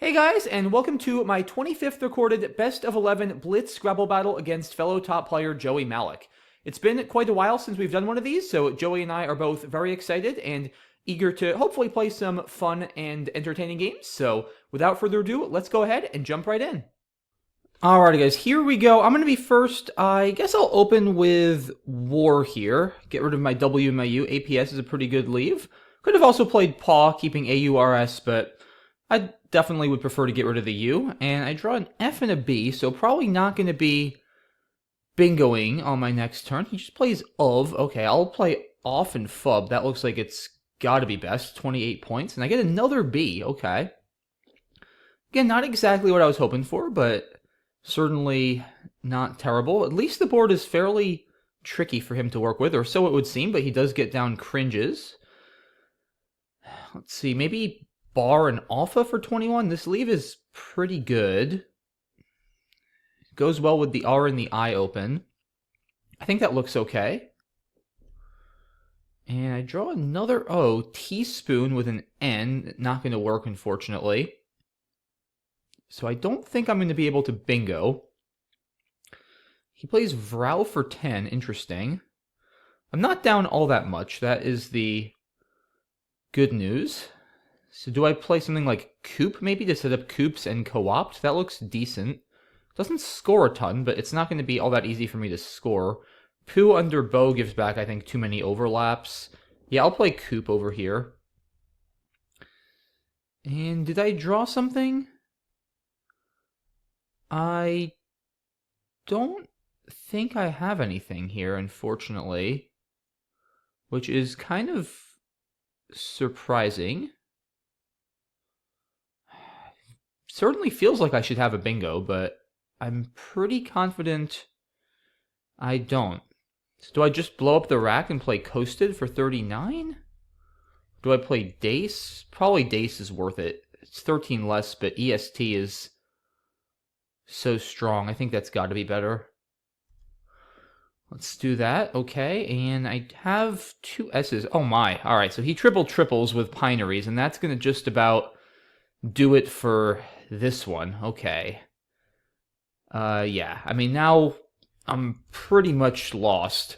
Hey guys, and welcome to my 25th recorded Best of 11 Blitz Scrabble battle against fellow top player Joey Mallick. It's been quite a while since we've done one of these, so Joey and I are both very excited and eager to hopefully play some fun and entertaining games. So without further ado, let's go ahead and jump right in. Alrighty guys, here we go. I'm going to be first. I guess I'll open with War here. Get rid of my W and my U. APS is a pretty good leave. Could have also played Paw, keeping AURS, but I definitely would prefer to get rid of the U. And I draw an F and a B, so probably not going to be bingoing on my next turn. He just plays of. Okay, I'll play off and fub. That looks like it's got to be best. 28 points. And I get another B. Okay. Again, not exactly what I was hoping for, but certainly not terrible. At least the board is fairly tricky for him to work with, or so it would seem, but he does get down cringes. Let's see, maybe bar and alpha for 21. This leave is pretty good. Goes well with the R and the I open. I think that looks okay. And I draw another O, teaspoon with an N. Not going to work, unfortunately. So I don't think I'm going to be able to bingo. He plays Vrow for 10. Interesting. I'm not down all that much. That is the good news. So do I play something like Coop, maybe, to set up Coops and co-opt? That looks decent. Doesn't score a ton, but it's not going to be all that easy for me to score. Pooh under Bow gives back, I think, too many overlaps. Yeah, I'll play Coop over here. And did I draw something? I don't think I have anything here, unfortunately. Which is kind of surprising. Certainly feels like I should have a bingo, but I'm pretty confident I don't. So do I just blow up the rack and play Coasted for 39? Do I play Dace? Probably Dace is worth it. It's 13 less, but EST is so strong. I think that's got to be better. Let's do that. Okay, and I have two S's. Oh my. All right, so he triples with Pineries, and that's going to just about do it for this one. Okay. Yeah. I mean, now I'm pretty much lost.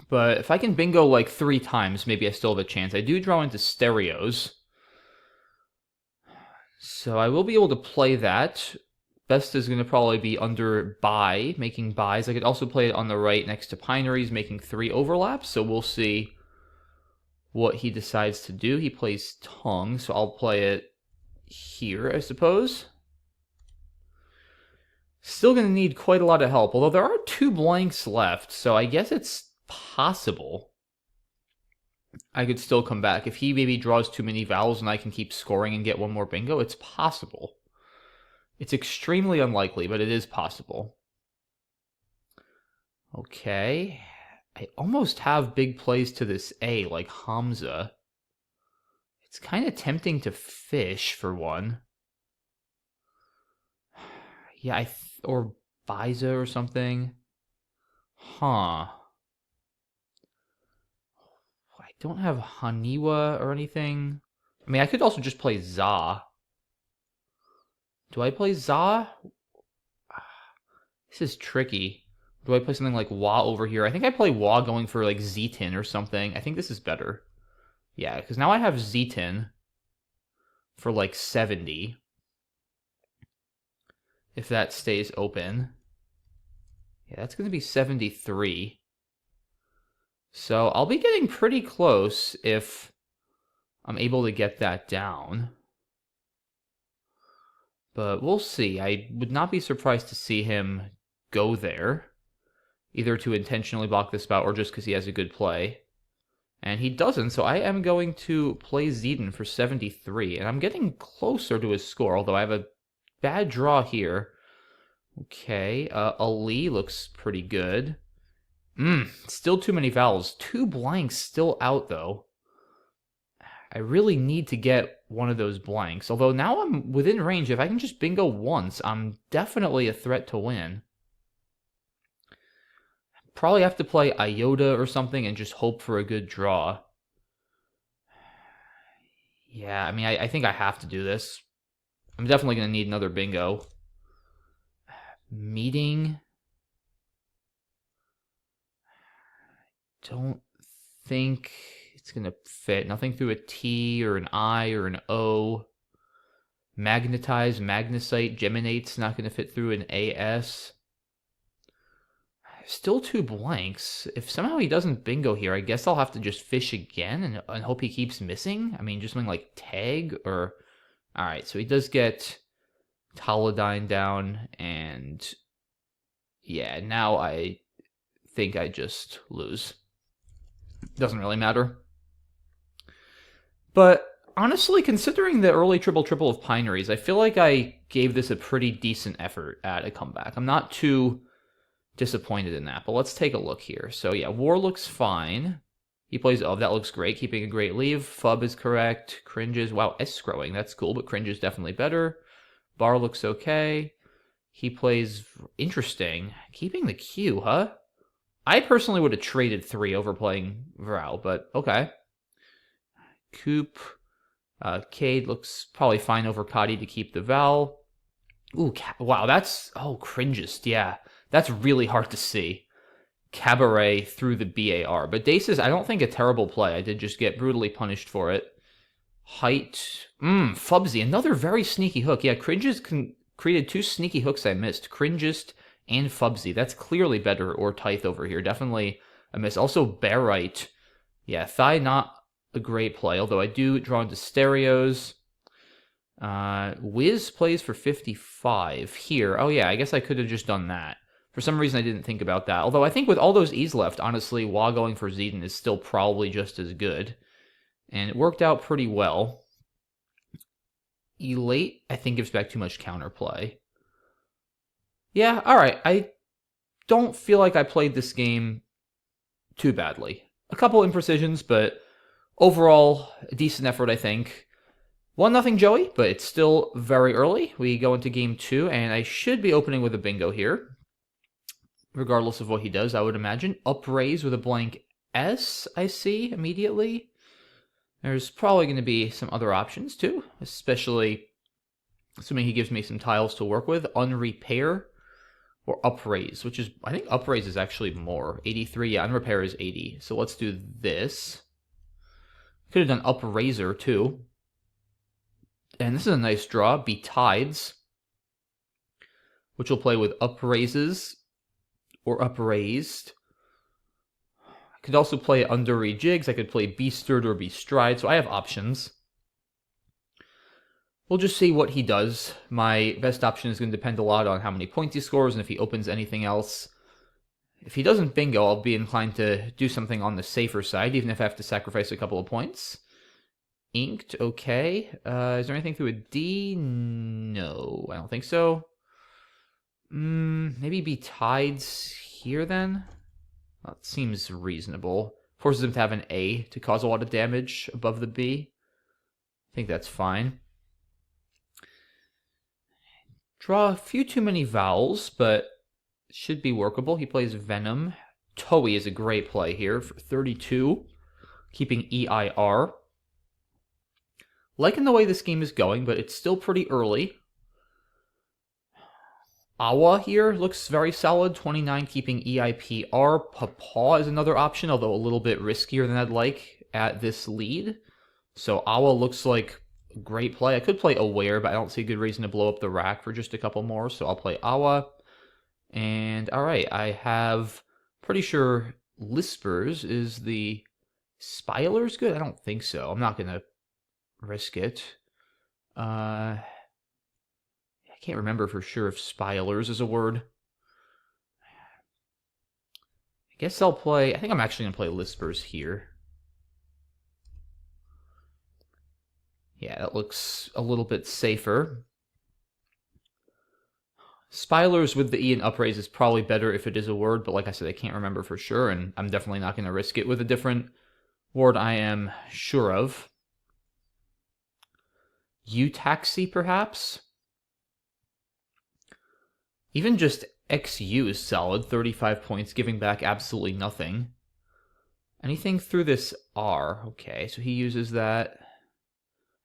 But if I can bingo like 3 times, maybe I still have a chance. I do draw into stereos. So I will be able to play that. Best is going to probably be under buy, making buys. I could also play it on the right next to Pineries, making 3 overlaps. So we'll see what he decides to do. He plays Tongue, so I'll play it here, I suppose. Still going to need quite a lot of help, although there are 2 blanks left, so I guess it's possible I could still come back. If he maybe draws too many vowels and I can keep scoring and get one more bingo, it's possible. It's extremely unlikely, but it is possible. Okay. I almost have big plays to this A, like Hamza. It's kind of tempting to fish for one. Yeah, or Biza or something. Huh. I don't have Haniwa or anything. I mean, I could also just play Za. Do I play Za? This is tricky. Do I play something like Wa over here? I think I play Wa going for like Zetin or something. I think this is better. Yeah, because now I have Zetin for like 70. If that stays open. Yeah, that's going to be 73. So I'll be getting pretty close if I'm able to get that down. But we'll see. I would not be surprised to see him go there. Either to intentionally block the spout or just because he has a good play. And he doesn't, so I am going to play Zedin for 73. And I'm getting closer to his score, although I have a bad draw here. Okay, Ali looks pretty good. Still too many vowels. 2 blanks still out, though. I really need to get one of those blanks. Although now I'm within range. If I can just bingo once, I'm definitely a threat to win. Probably have to play Iota or something and just hope for a good draw. Yeah, I mean, I think I have to do this. I'm definitely going to need another bingo. Meeting. Don't think it's going to fit. Nothing through a T or an I or an O. Magnetize, magnesite, geminate's not going to fit through an AS. Still 2 blanks. If somehow he doesn't bingo here, I guess I'll have to just fish again and hope he keeps missing. I mean, just something like tag or... Alright, so he does get Tolodyne down, and... Yeah, now I think I just lose. Doesn't really matter. But honestly, considering the early triple-triple of Pineries, I feel like I gave this a pretty decent effort at a comeback. I'm not too disappointed in that, but let's take a look here. So yeah, War looks fine. He plays, oh, that looks great, keeping a great leave. Fub is correct. Cringes, wow, escrowing, that's cool, but Cringe is definitely better. Bar looks okay. He plays interesting. Keeping the Q, huh? I personally would have traded 3 over playing Vrow, but okay. Coop. Cade looks probably fine over Cotty to keep the Val. Ooh, wow, that's... Oh, Cringest, yeah. That's really hard to see. Cabaret through the BAR. But Daces, I don't think a terrible play. I did just get brutally punished for it. Height. Fubsy, another very sneaky hook. Yeah, Cringest created 2 sneaky hooks I missed. Cringest and Fubsy. That's clearly better, or Tithe over here. Definitely a miss. Also, Barite. Yeah, Thigh not a great play, although I do draw into stereos. Wiz plays for 55 here. Oh yeah, I guess I could have just done that. For some reason, I didn't think about that. Although I think with all those E's left, honestly, Wah going for Zeden is still probably just as good. And it worked out pretty well. Elate, I think, gives back too much counterplay. Yeah, alright. I don't feel like I played this game too badly. A couple imprecisions, but overall, a decent effort, I think. 1-0 Joey, but it's still very early. We go into game 2, and I should be opening with a bingo here. Regardless of what he does, I would imagine. Upraise with a blank S, I see immediately. There's probably going to be some other options too, especially assuming he gives me some tiles to work with. Unrepair or upraise, which is, I think upraise is actually more. 83, yeah, unrepair is 80. So let's do this. Could have done upraiser too. And this is a nice draw, Betides, which will play with upraises or upraised. I could also play under rejigs. I could play bestirred or bestride, so I have options. We'll just see what he does. My best option is going to depend a lot on how many points he scores and if he opens anything else. If he doesn't bingo, I'll be inclined to do something on the safer side, even if I have to sacrifice a couple of points. Inked, okay. Is there anything through a D? No, I don't think so. Maybe Betides here then? That seems reasonable. Forces him to have an A to cause a lot of damage above the B. I think that's fine. Draw a few too many vowels, but should be workable. He plays Venom. Toei is a great play here for 32, keeping EIR. Liking the way this game is going, but it's still pretty early. Awa here looks very solid, 29, keeping EIPR. Papa is another option, although a little bit riskier than I'd like at this lead. So Awa looks like a great play. I could play Aware, but I don't see a good reason to blow up the rack for just a couple more, so I'll play Awa. And alright, I have, pretty sure Lispers is the... Spilers good? I don't think so. I'm not going to risk it. I can't remember for sure if Spilers is a word. I guess I'll play... I think I'm actually going to play Lispers here. Yeah, that looks a little bit safer. Spilers with the E and upraise is probably better if it is a word, but like I said, I can't remember for sure, and I'm definitely not going to risk it with a different word I am sure of. U-taxi, perhaps? Even just XU is solid, 35 points, giving back absolutely nothing. Anything through this R? Okay, so he uses that.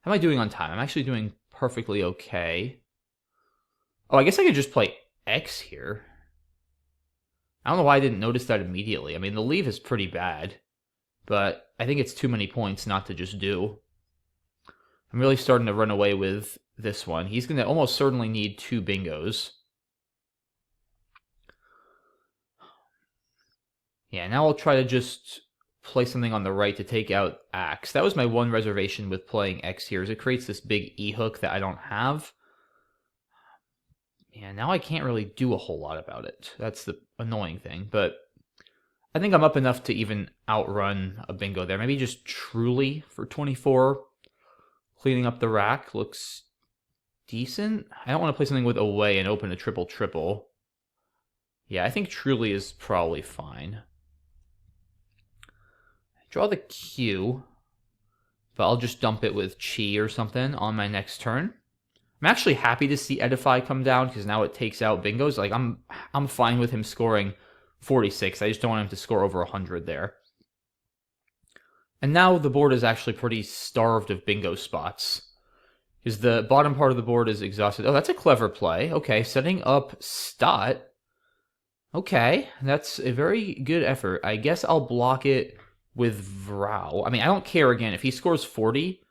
How am I doing on time? I'm actually doing perfectly okay. Oh, I guess I could just play X here. I don't know why I didn't notice that immediately. I mean, the leave is pretty bad, but I think it's too many points not to just do. I'm really starting to run away with this one. He's going to almost certainly need 2 bingos. Yeah, now I'll try to just play something on the right to take out Axe. That was my one reservation with playing X here, is it creates this big E-hook that I don't have. Yeah, now I can't really do a whole lot about it. That's the annoying thing, but I think I'm up enough to even outrun a bingo there. Maybe just Truly for 24. Cleaning up the rack looks decent. I don't want to play something with away and open a triple-triple. Yeah, I think Truly is probably fine. Draw the Q, but I'll just dump it with Chi or something on my next turn. I'm actually happy to see Edify come down because now it takes out bingos. Like I'm fine with him scoring 46. I just don't want him to score over 100 there. And now the board is actually pretty starved of bingo spots, because the bottom part of the board is exhausted. Oh, that's a clever play. Okay, setting up Stott. Okay, that's a very good effort. I guess I'll block it with Vrow. I mean, I don't care again. If he scores 40,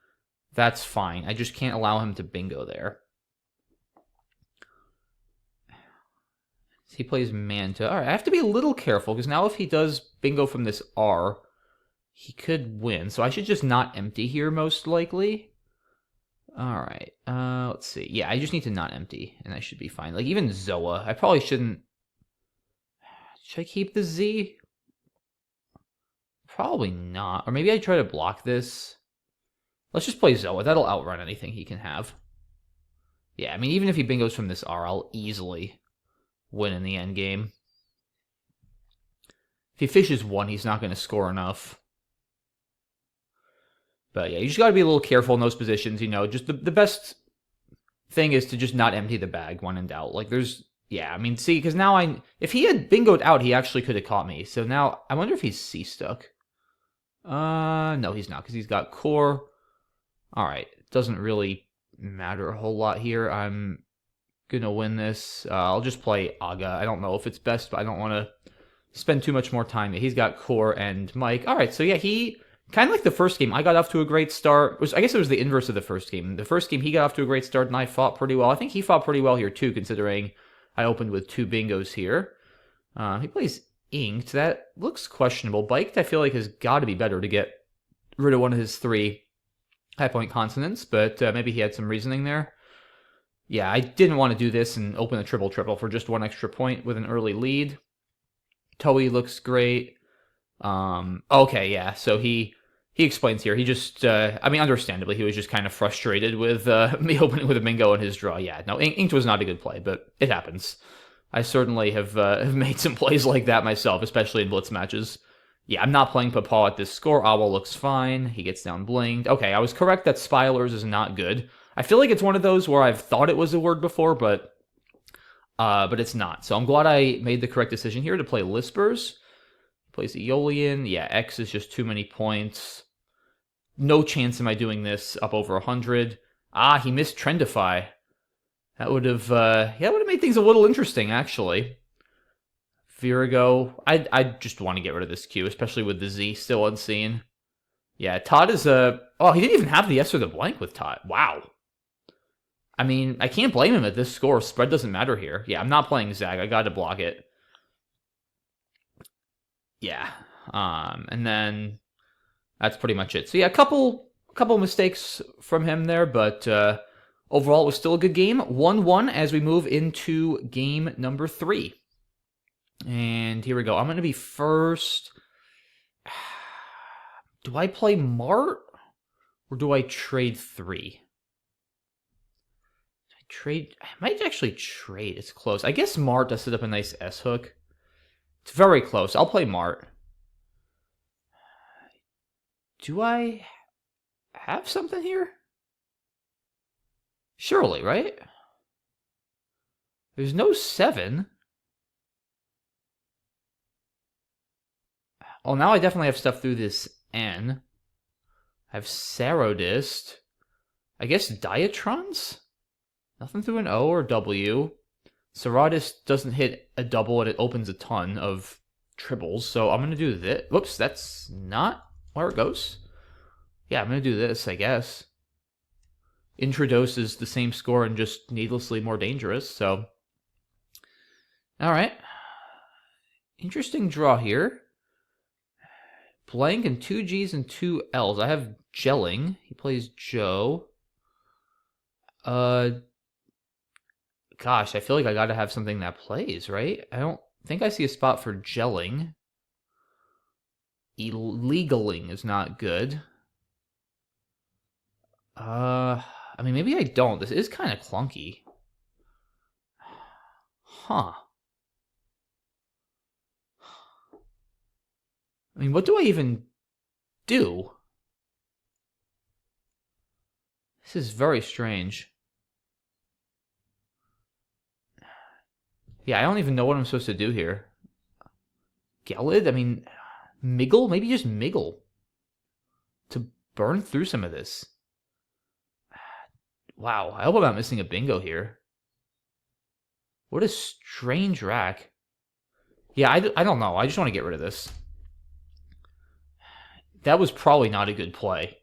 that's fine. I just can't allow him to bingo there. He plays Manta. All right, I have to be a little careful, because now if he does bingo from this R, he could win. So I should just not empty here, most likely. All right, let's see. Yeah, I just need to not empty, and I should be fine. Like, even Zoa, I probably shouldn't... Should I keep the Z? Probably not. Or maybe I try to block this. Let's just play Zoa. That'll outrun anything he can have. Yeah, I mean, even if he bingos from this R, I'll easily win in the end game. If he fishes 1, he's not going to score enough. But yeah, you just got to be a little careful in those positions. You know, just the best thing is to just not empty the bag when in doubt. Like, there's... Yeah, I mean, see, because now if he had bingoed out, he actually could have caught me. So now, I wonder if he's C-stuck. No, he's not, because he's got core. Alright, doesn't really matter a whole lot here. I'm gonna win this. I'll just play Aga. I don't know if it's best, but I don't want to spend too much more time. He's got core and Mike. Alright, so yeah, he... Kind of like the first game, I got off to a great start. I guess it was the inverse of the first game. The first game, he got off to a great start, and I fought pretty well. I think he fought pretty well here, too, considering I opened with 2 bingos here. He plays Inked. That looks questionable. Biked, I feel like, has got to be better to get rid of one of his 3 high-point consonants, but maybe he had some reasoning there. Yeah, I didn't want to do this and open a triple-triple for just 1 extra point with an early lead. Toei looks great. Okay, yeah, so he explains here. He just, I mean, understandably, he was just kind of frustrated with me opening with a bingo in his draw. Yeah, no, Inked was not a good play, but it happens. I certainly have made some plays like that myself, especially in blitz matches. Yeah, I'm not playing Papa at this score. Awa looks fine. He gets down blinged. Okay, I was correct that Spilers is not good. I feel like it's one of those where I've thought it was a word before, but it's not. So I'm glad I made the correct decision here to play Lispers. Plays Aeolian. Yeah, X is just too many points. No chance am I doing this up over 100. Ah, he missed Trendify. That would have, made things a little interesting, actually. Virago. I just want to get rid of this Q, especially with the Z still unseen. Yeah, Todd is a... Oh, he didn't even have the S or the blank with Todd. Wow. I mean, I can't blame him at this score. Spread doesn't matter here. Yeah, I'm not playing Zag. I got to block it. Yeah. And then... That's pretty much it. So yeah, a couple mistakes from him there, but overall it was still a good game. 1-1 as we move into game number 3. And here we go. I'm going to be first. Do I play Mart? Or do I trade 3? I might actually trade. It's close. I guess Mart does set up a nice S-hook. It's very close. I'll play Mart. Do I have something here? Surely, right? There's no 7. Oh, now I definitely have stuff through this N. I have Sarodist. I guess diatrons? Nothing through an O or W. Serratus doesn't hit a double and it opens a ton of triples, so I'm going to do this. Whoops, that's not where it goes. Yeah, I'm going to do this, I guess. Introdose is the same score and just needlessly more dangerous, so... Alright. Interesting draw here. Blank and 2 Gs and 2 Ls. I have gelling. He plays Joe. Gosh, I feel like I gotta have something that plays, right? I don't think I see a spot for gelling. Illegaling is not good. I mean, maybe I don't. This is kind of clunky. Huh. I mean, what do I even do? This is very strange. Yeah, I don't even know what I'm supposed to do here. Gelid? I mean, Miggle? Maybe just Miggle. To burn through some of this. Wow, I hope I'm not missing a bingo here. What a strange rack. Yeah, I don't know. I just want to get rid of this. That was probably not a good play.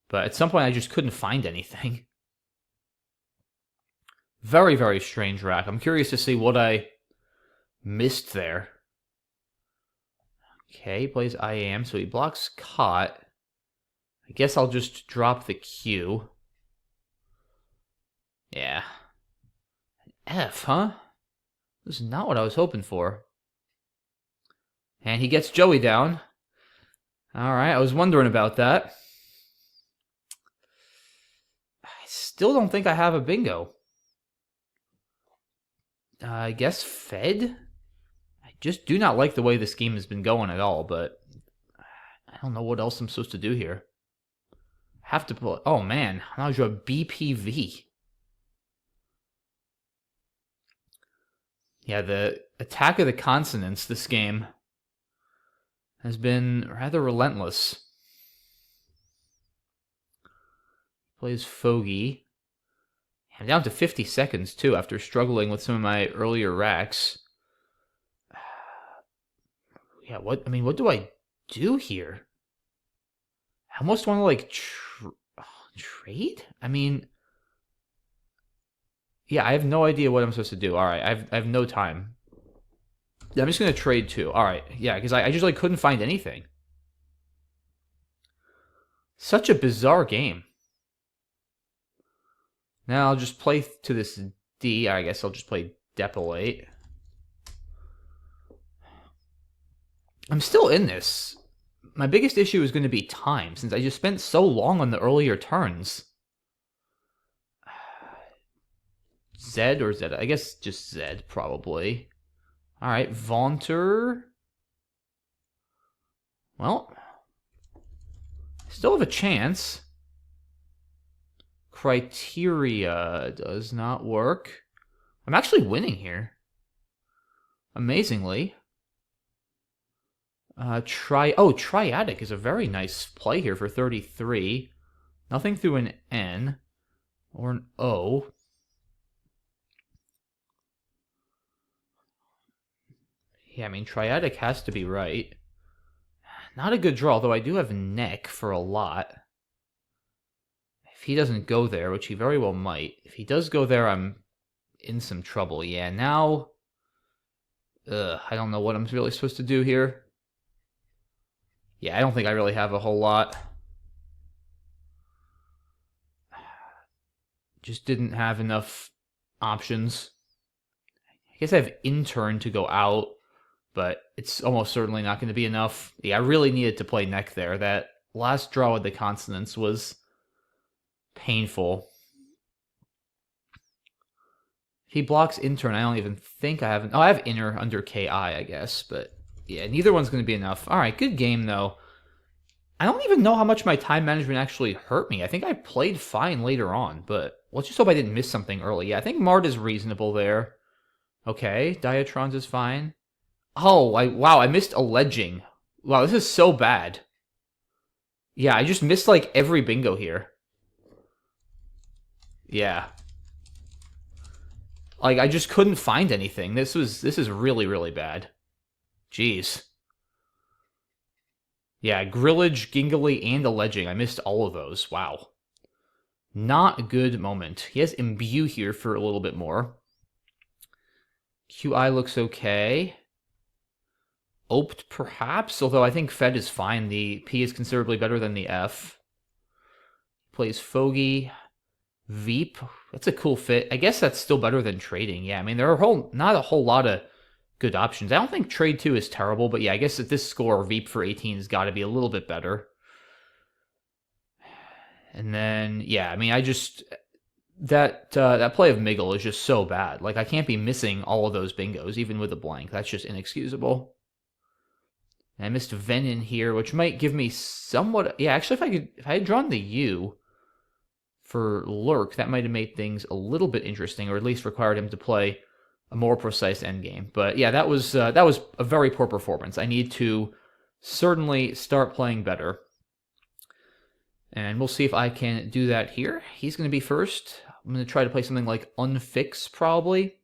But at some point, I just couldn't find anything. Very, very strange rack. I'm curious to see what I missed there. Okay, he plays I am, so he blocks caught. I guess I'll just drop the Q. Yeah. F, huh? This is not what I was hoping for. And he gets Joey down. Alright, I was wondering about that. I still don't think I have a bingo. I guess Fed? I just do not like the way this game has been going at all, but I don't know what else I'm supposed to do here. Have to pull... Oh, man. Now I draw BPV. Yeah, the attack of the consonants this game has been rather relentless. Plays Fogey. I'm down to 50 seconds, too, after struggling with some of my earlier racks. Yeah, what do I do here? I almost want to, like, trade? I mean... Yeah, I have no idea what I'm supposed to do. Alright, I have no time. Yeah, I'm just going to trade, too. Alright, yeah, because I just, like, couldn't find anything. Such a bizarre game. Now I'll just play to this D. I guess I'll just play Depilate. I'm still in this. My biggest issue is going to be time, since I just spent so long on the earlier turns. Z or Z? I guess just Z, probably. Alright, Vaunter. Well, still have a chance. Criteria does not work. I'm actually winning here. Amazingly. Triadic is a very nice play here for 33. Nothing through an N or an O. Yeah, I mean, Triadic has to be right. Not a good draw, though I do have neck for a lot. If he doesn't go there, which he very well might. If he does go there, I'm in some trouble. Yeah, now... I don't know what I'm really supposed to do here. Yeah, I don't think I really have a whole lot. Just didn't have enough options. I guess I have intern to go out, but it's almost certainly not going to be enough. Yeah, I really needed to play neck there. That last draw with the consonants was painful. If he blocks intern, I don't even think I have... Oh, I have inner under KI, I guess, but yeah, neither one's going to be enough. All right, good game, though. I don't even know how much my time management actually hurt me. I think I played fine later on, but let's just hope I didn't miss something early. Yeah, I think Mart is reasonable there. Okay, Diatrons is fine. Oh, wow, I missed alleging. Wow, this is so bad. Yeah, I just missed, like, every bingo here. Yeah. Like, I just couldn't find anything. This is really, really bad. Jeez. Yeah, grillage, gingly, and alleging. I missed all of those. Wow. Not a good moment. He has imbue here for a little bit more. QI looks okay. Opt, perhaps, although I think Fed is fine. The P is considerably better than the F. Plays Fogey. Veep. That's a cool fit. I guess that's still better than trading. Yeah, I mean, there are not a whole lot of good options. I don't think trade 2 is terrible, but yeah, I guess at this score, Veep for 18 has got to be a little bit better. And then, yeah, I mean, I just... That play of Miggle is just so bad. Like, I can't be missing all of those bingos, even with a blank. That's just inexcusable. And I missed Venin here, which might give me somewhat... Yeah, actually, if I had drawn the U for Lurk, that might have made things a little bit interesting, or at least required him to play a more precise endgame. But yeah, that was a very poor performance. I need to certainly start playing better. And we'll see if I can do that here. He's going to be first. I'm going to try to play something like Unfix, probably.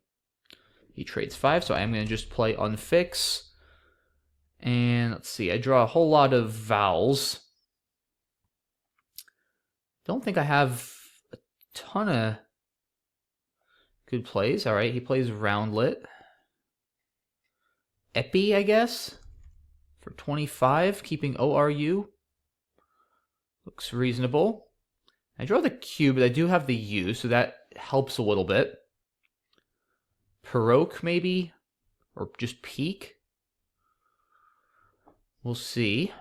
He trades 5, so I'm going to just play Unfix. And let's see, I draw a whole lot of vowels. Don't think I have a ton of good plays. All right, he plays Roundlet. Epi, I guess, for 25, keeping ORU. Looks reasonable. I draw the Q, but I do have the U, so that helps a little bit. Perroque, maybe? Or just Peak? We'll see.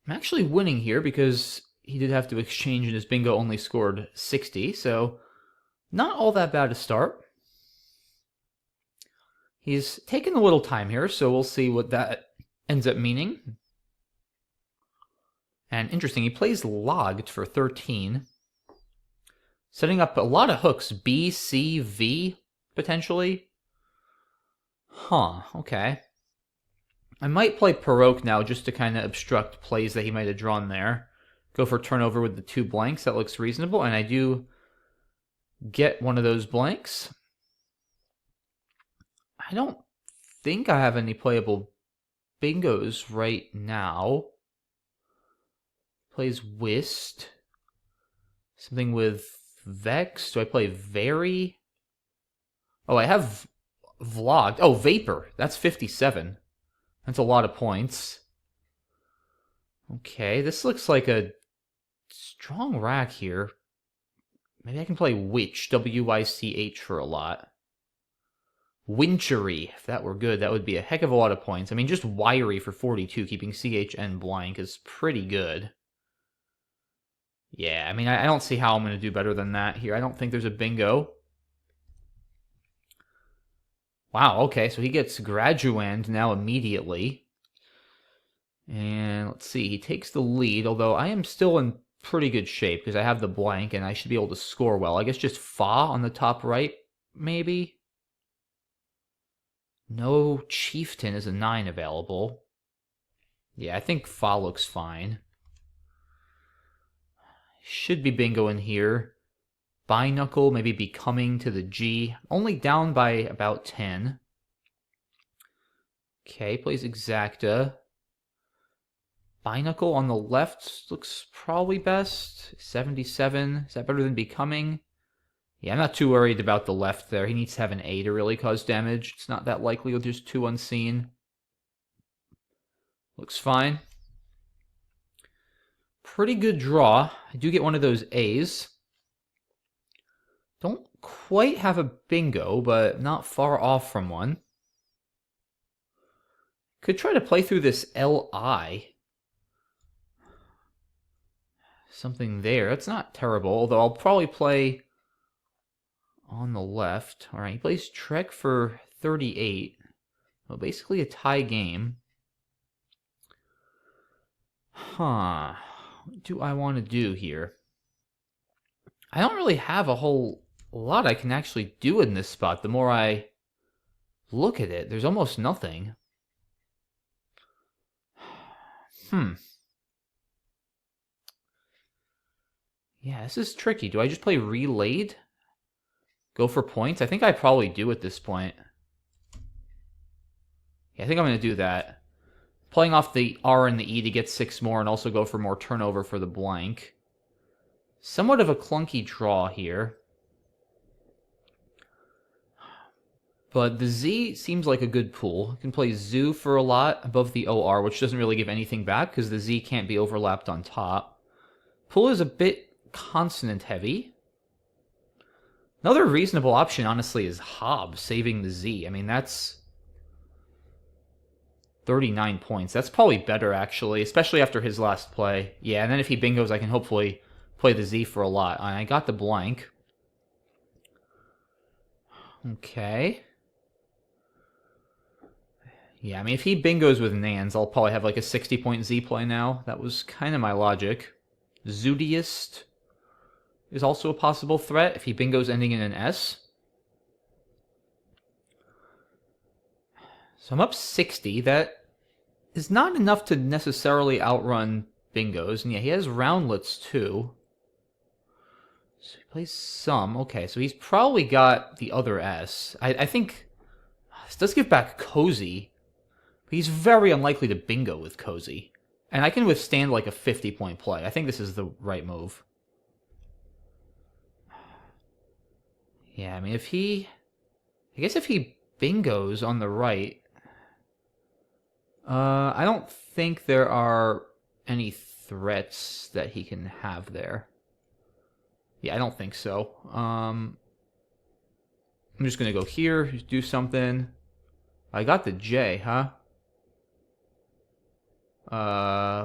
I'm actually winning here because he did have to exchange and his bingo only scored 60, so not all that bad to start. He's taken a little time here, so we'll see what that ends up meaning. And interesting, he plays Logged for 13. Setting up a lot of hooks, B, C, V, potentially. Huh, okay. I might play Perroque now just to kind of obstruct plays that he might have drawn there. Go for turnover with the 2 blanks, that looks reasonable, and I do get one of those blanks. I don't think I have any playable bingos right now. Plays Whist. Something with Vex. Do I play Vary? Oh, I have Vlogged. Oh, Vapor. That's 57. That's a lot of points. Okay, this looks like a strong rack here. Maybe I can play Witch. W-I-C-H for a lot. Winchery. If that were good, that would be a heck of a lot of points. I mean, just Wiry for 42, keeping CHN blank is pretty good. Yeah, I mean, I don't see how I'm going to do better than that here. I don't think there's a bingo. Wow, okay, so he gets Graduand now immediately. And let's see, he takes the lead, although I am still in pretty good shape because I have the blank and I should be able to score well. I guess just Fa on the top right, maybe? No Chieftain is a 9 available. Yeah, I think Fa looks fine. Should be bingo in here. Binocle, maybe be coming to the G. Only down by about 10. Okay, plays Exacta. Binocle on the left looks probably best. 77. Is that better than Becoming? Yeah, I'm not too worried about the left there. He needs to have an A to really cause damage. It's not that likely with just 2 unseen. Looks fine. Pretty good draw. I do get one of those A's. Don't quite have a bingo, but not far off from one. Could try to play through this LI. Something there. That's not terrible, although I'll probably play on the left. All right, he plays Trek for 38. Well, basically a tie game. Huh. What do I want to do here? I don't really have a whole lot I can actually do in this spot. The more I look at it, there's almost nothing. Yeah, this is tricky. Do I just play relayed? Go for points? I think I probably do at this point. Yeah, I think I'm going to do that. Playing off the R and the E to get 6 more and also go for more turnover for the blank. Somewhat of a clunky draw here. But the Z seems like a good pool. You can play Zoo for a lot above the OR, which doesn't really give anything back because the Z can't be overlapped on top. Pool is a bit consonant heavy. Another reasonable option, honestly, is Hob, saving the Z. I mean, that's 39 points. That's probably better, actually, especially after his last play. Yeah, and then if he bingos, I can hopefully play the Z for a lot. I got the blank. Okay. Yeah, I mean, if he bingos with Nans, I'll probably have like a 60-point Z play now. That was kind of my logic. Zootiest is also a possible threat if he bingos ending in an S. So I'm up 60. That is not enough to necessarily outrun bingos. And yeah, he has roundlets too. So he plays some. Okay, so he's probably got the other S. I think this does give back Cozy. But he's very unlikely to bingo with Cozy. And I can withstand like a 50-point play. I think this is the right move. Yeah, I mean, if he... I guess if he bingos on the right... I don't think there are any threats that he can have there. Yeah, I don't think so. I'm just going to go here, do something. I got the J, huh?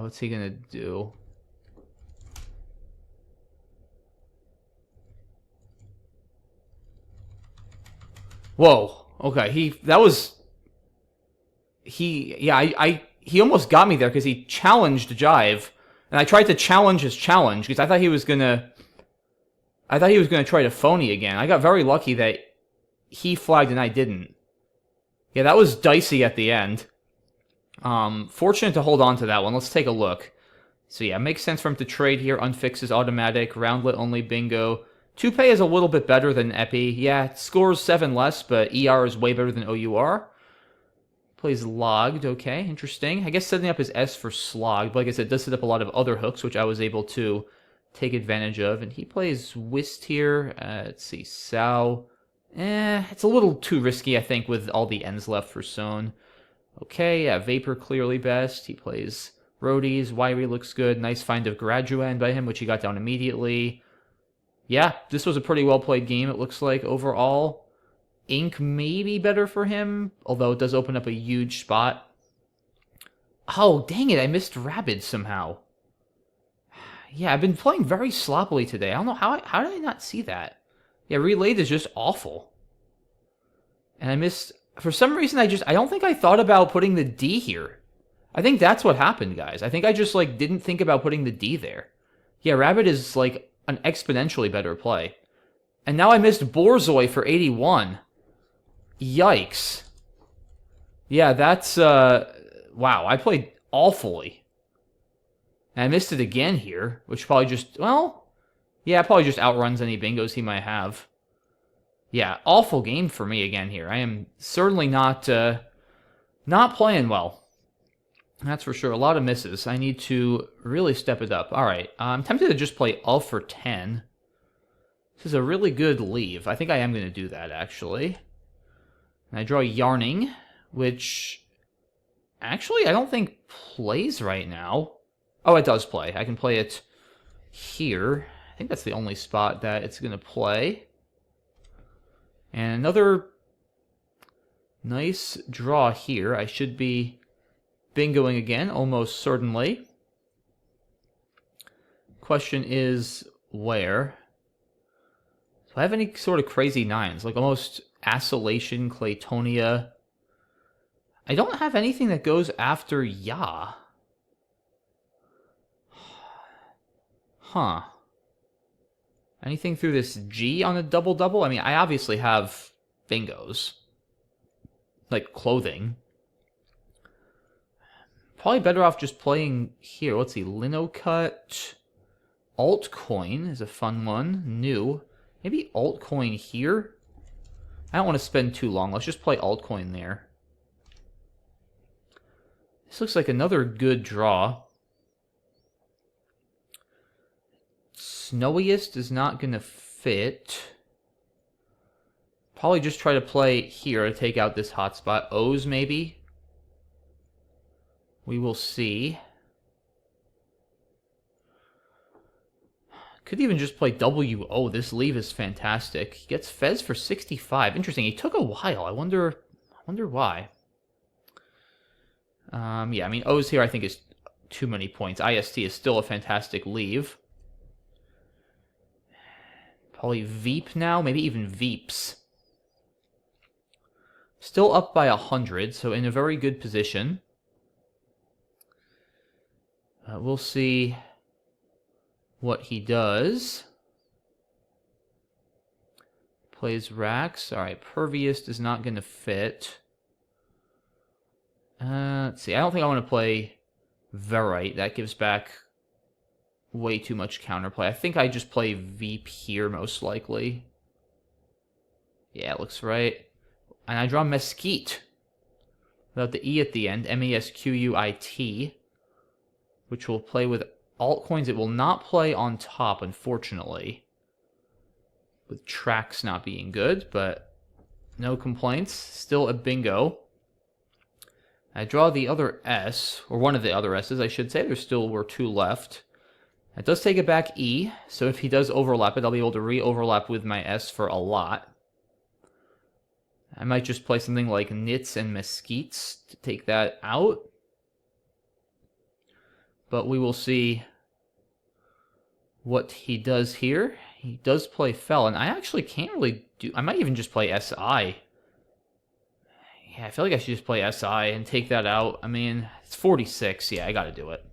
What's he going to do? Whoa. Okay, he almost got me there because he challenged Jive, and I tried to challenge his challenge because I thought he was gonna try to phony again. I got very lucky that he flagged and I didn't. Yeah, that was dicey at the end. Fortunate to hold on to that one. Let's take a look. So yeah, makes sense for him to trade here. Unfix is automatic. Roundlet only bingo. Two-pay is a little bit better than Epi. Yeah, it scores 7 less, but ER is way better than OUR. Plays logged, okay, interesting. I guess setting up his S for slogged, but like I said, it does set up a lot of other hooks, which I was able to take advantage of. And he plays whist here. Let's see, Sow. It's a little too risky, I think, with all the ends left for Sohn. Okay, yeah, Vapor clearly best. He plays Roadies. Wiry looks good. Nice find of Graduand by him, which he got down immediately. Yeah, this was a pretty well-played game, it looks like, overall. Ink may be better for him, although it does open up a huge spot. Oh, dang it, I missed Rabid somehow. Yeah, I've been playing very sloppily today. I don't know, how did I not see that? Yeah, Relayed is just awful. And I missed... For some reason, I don't think I thought about putting the D here. I think that's what happened, guys. I think I just, like, didn't think about putting the D there. Yeah, Rabid is, like, an exponentially better play. And now I missed Borzoi for 81. Yikes. Yeah, that's, wow, I played awfully. And I missed it again here, which probably just, well, yeah, probably just outruns any bingos he might have. Yeah, awful game for me again here. I am certainly not playing well. That's for sure. A lot of misses. I need to really step it up. All right. I'm tempted to just play all for 10. This is a really good leave. I think I am going to do that, actually. And I draw Yarning, which actually I don't think plays right now. Oh, it does play. I can play it here. I think that's the only spot that it's going to play. And another nice draw here. I should be bingoing again, almost certainly. Question is, where? Do I have any sort of crazy nines? Like almost Acylation, Claytonia. I don't have anything that goes after Ya. Huh. Anything through this G on a double-double? I mean, I obviously have bingos. Like clothing. Probably better off just playing here. Let's see, Lino Cut. altcoin is a fun one. New. Maybe altcoin here? I don't want to spend too long. Let's just play altcoin there. This looks like another good draw. Snowiest is not going to fit. Probably just try to play here to take out this hotspot. O's maybe? We will see. Could even just play W. Oh, this leave is fantastic. He gets Fez for 65. Interesting. He took a while. I wonder why. Yeah, I mean, O's here I think is too many points. IST is still a fantastic leave. Probably Veep now. Maybe even Veeps. Still up by 100, so in a very good position. We'll see what he does. Plays racks. Alright, Pervious is not going to fit. Let's see. I don't think I want to play Verite. That gives back way too much counterplay. I think I just play Veep here most likely. Yeah, it looks right. And I draw Mesquite. Without the E at the end. Mesquit. Which will play with altcoins. It will not play on top, unfortunately. With tracks not being good, but no complaints. Still a bingo. I draw the other S, or one of the other S's, I should say. There still were 2 left. It does take it back E, so if he does overlap it, I'll be able to re-overlap with my S for a lot. I might just play something like Nits and Mesquites to take that out. But we will see what he does here. He does play Felon. I actually can't really do... I might even just play SI. Yeah, I feel like I should just play SI and take that out. I mean, it's 46. Yeah, I gotta do it.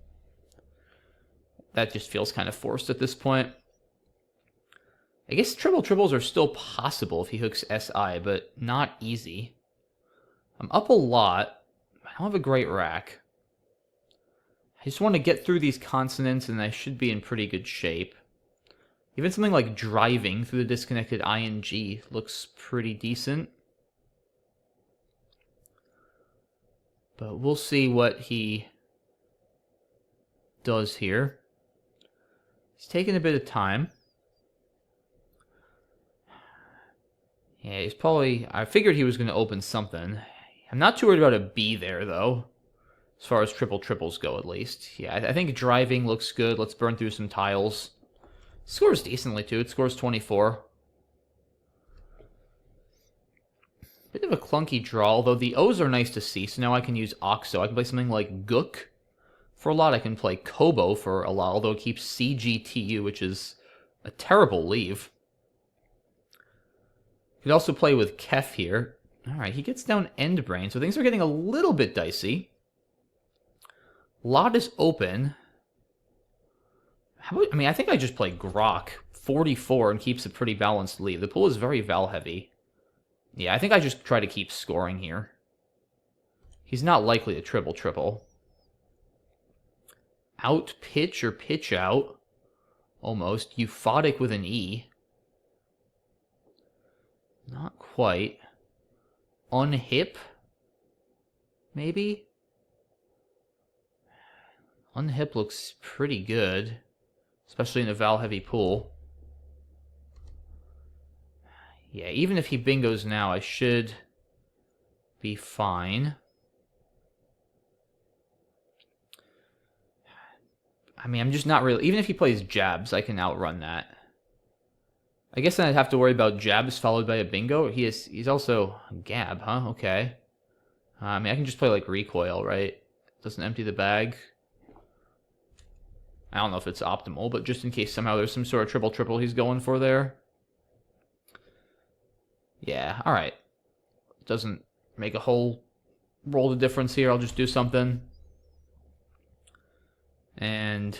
That just feels kind of forced at this point. I guess triples are still possible if he hooks SI, but not easy. I'm up a lot. I don't have a great rack. I just want to get through these consonants, and I should be in pretty good shape. Even something like driving through the disconnected ing looks pretty decent. But we'll see what he does here. He's taking a bit of time. Yeah, he's probably... I figured he was going to open something. I'm not too worried about a B there, though. As far as triples go, at least. Yeah, I think driving looks good. Let's burn through some tiles. Scores decently, too. It scores 24. Bit of a clunky draw, although the O's are nice to see, so now I can use Oxo. I can play something like Gook. For a lot, I can play Kobo for a lot, although it keeps CGTU, which is a terrible leave. You could also play with Kef here. Alright, he gets down End Brain, so things are getting a little bit dicey. Lot is open. How about, I mean, I think I just play Grok. 44 and keeps a pretty balanced lead. The pool is very Val heavy. Yeah, I think I just try to keep scoring here. He's not likely to triple. Out pitch or pitch out. Almost. Euphotic with an E. Not quite. Unhip? Maybe? Unhip looks pretty good. Especially in a Val-heavy pool. Yeah, even if he bingos now, I should be fine. I mean, I'm just not really... Even if he plays jabs, I can outrun that. I guess then I'd have to worry about jabs followed by a bingo. He's also gab, huh? Okay. I mean, I can just play like recoil, right? Doesn't empty the bag. I don't know if it's optimal, but just in case somehow there's some sort of triple he's going for there. Yeah, alright. Doesn't make a whole world of difference here. I'll just do something. And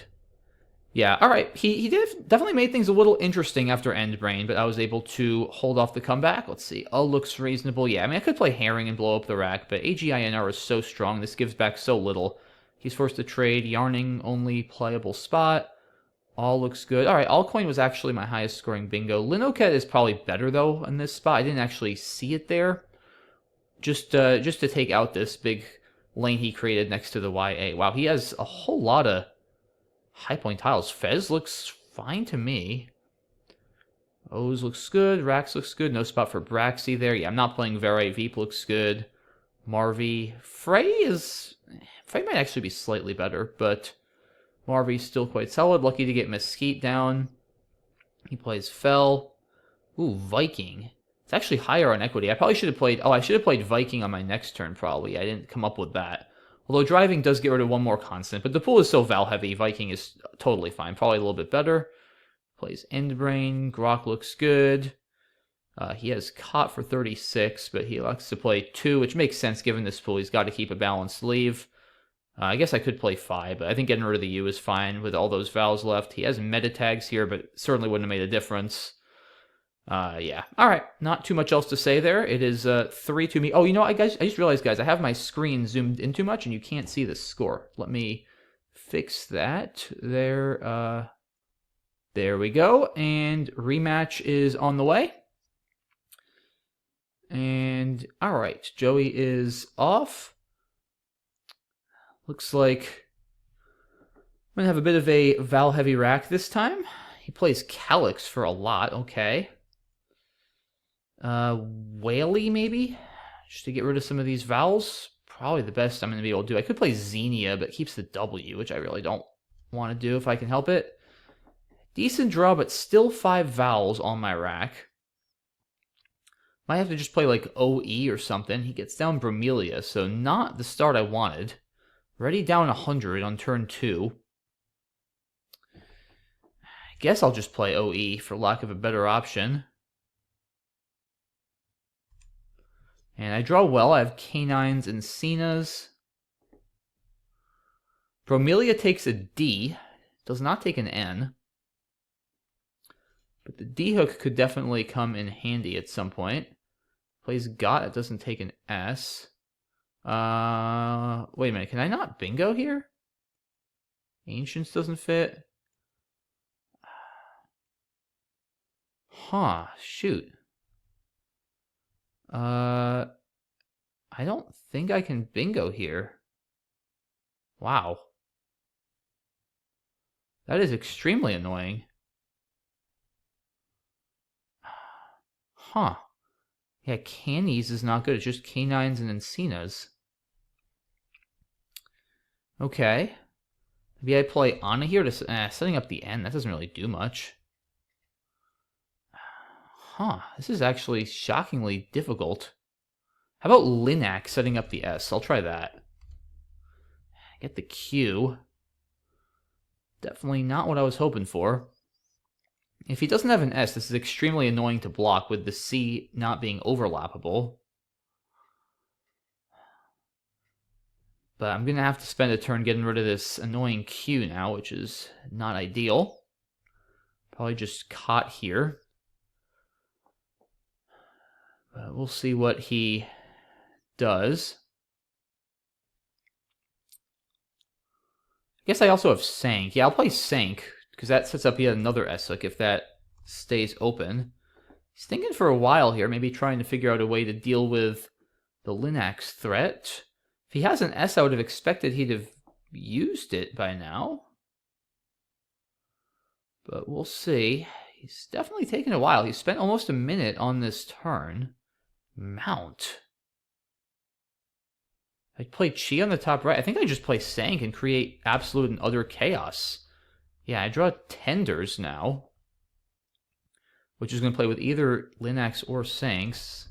yeah, alright. He definitely made things a little interesting after End Brain, but I was able to hold off the comeback. Let's see. Oh, looks reasonable. Yeah, I mean, I could play Herring and blow up the rack, but AGINR is so strong. This gives back so little. He's forced to trade. Yarning, only playable spot. All looks good. All right, Allcoin was actually my highest scoring bingo. Linoket is probably better, though, in this spot. I didn't actually see it there. Just to take out this big lane he created next to the YA. Wow, he has a whole lot of high point tiles. Fez looks fine to me. O's looks good. Rax looks good. No spot for Braxy there. Yeah, I'm not playing Very. Veep looks good. Marvy. Frey might actually be slightly better, but Marvy's still quite solid. Lucky to get Mesquite down. He plays Fell. Ooh, Viking. It's actually higher on equity. I probably should have played... Oh, I should have played Viking on my next turn, probably. I didn't come up with that. Although driving does get rid of one more constant, but the pool is so Val-heavy. Viking is totally fine. Probably a little bit better. Plays Endbrain. Grok looks good. He has Cot for 36, but he likes to play 2, which makes sense given this pool. He's got to keep a balanced leave. I guess I could play 5, but I think getting rid of the U is fine with all those vowels left. He has meta tags here, but certainly wouldn't have made a difference. Yeah. All right. Not too much else to say there. It is 3 to me. Oh, you know, I just realized, guys, I have my screen zoomed in too much, and you can't see the score. Let me fix that. There we go. And rematch is on the way. And all right, Joey is off. Looks like I'm going to have a bit of a Val-heavy rack this time. He plays Calyx for a lot. Okay. Whaley, maybe? Just to get rid of some of these vowels. Probably the best I'm going to be able to do. I could play Xenia, but it keeps the W, which I really don't want to do if I can help it. Decent draw, but still 5 vowels on my rack. Might have to just play like OE or something. He gets down Bromelia, so not the start I wanted. Already down 100 on turn 2. I guess I'll just play OE for lack of a better option. And I draw well. I have Canines and Cenas. Bromelia takes a D. Does not take an N. But the D hook could definitely come in handy at some point. Plays Got. It doesn't take an S. Wait a minute. Can I not bingo here? Ancients doesn't fit. Huh. Shoot. I don't think I can bingo here. Wow. That is extremely annoying. Huh. Yeah, Cannies is not good. It's just Canines and Encinas. Okay. Maybe I play Ana here to... setting up the N. That doesn't really do much. Huh. This is actually shockingly difficult. How about Linac setting up the S? I'll try that. Get the Q. Definitely not what I was hoping for. If he doesn't have an S, this is extremely annoying to block with the C not being overlappable. But I'm going to have to spend a turn getting rid of this annoying Q now, which is not ideal. Probably just Cot here. But we'll see what he does. I guess I also have Sank. Yeah, I'll play Sank, because that sets up yet another S-hook if that stays open. He's thinking for a while here, maybe trying to figure out a way to deal with the Linax threat. If he has an S, I would have expected he'd have used it by now. But we'll see. He's definitely taken a while. He spent almost a minute on this turn. Mount. I play Chi on the top right. I think I just play Sank and create absolute and utter chaos. Yeah, I draw Tenders now, which is going to play with either Linax or Sanks.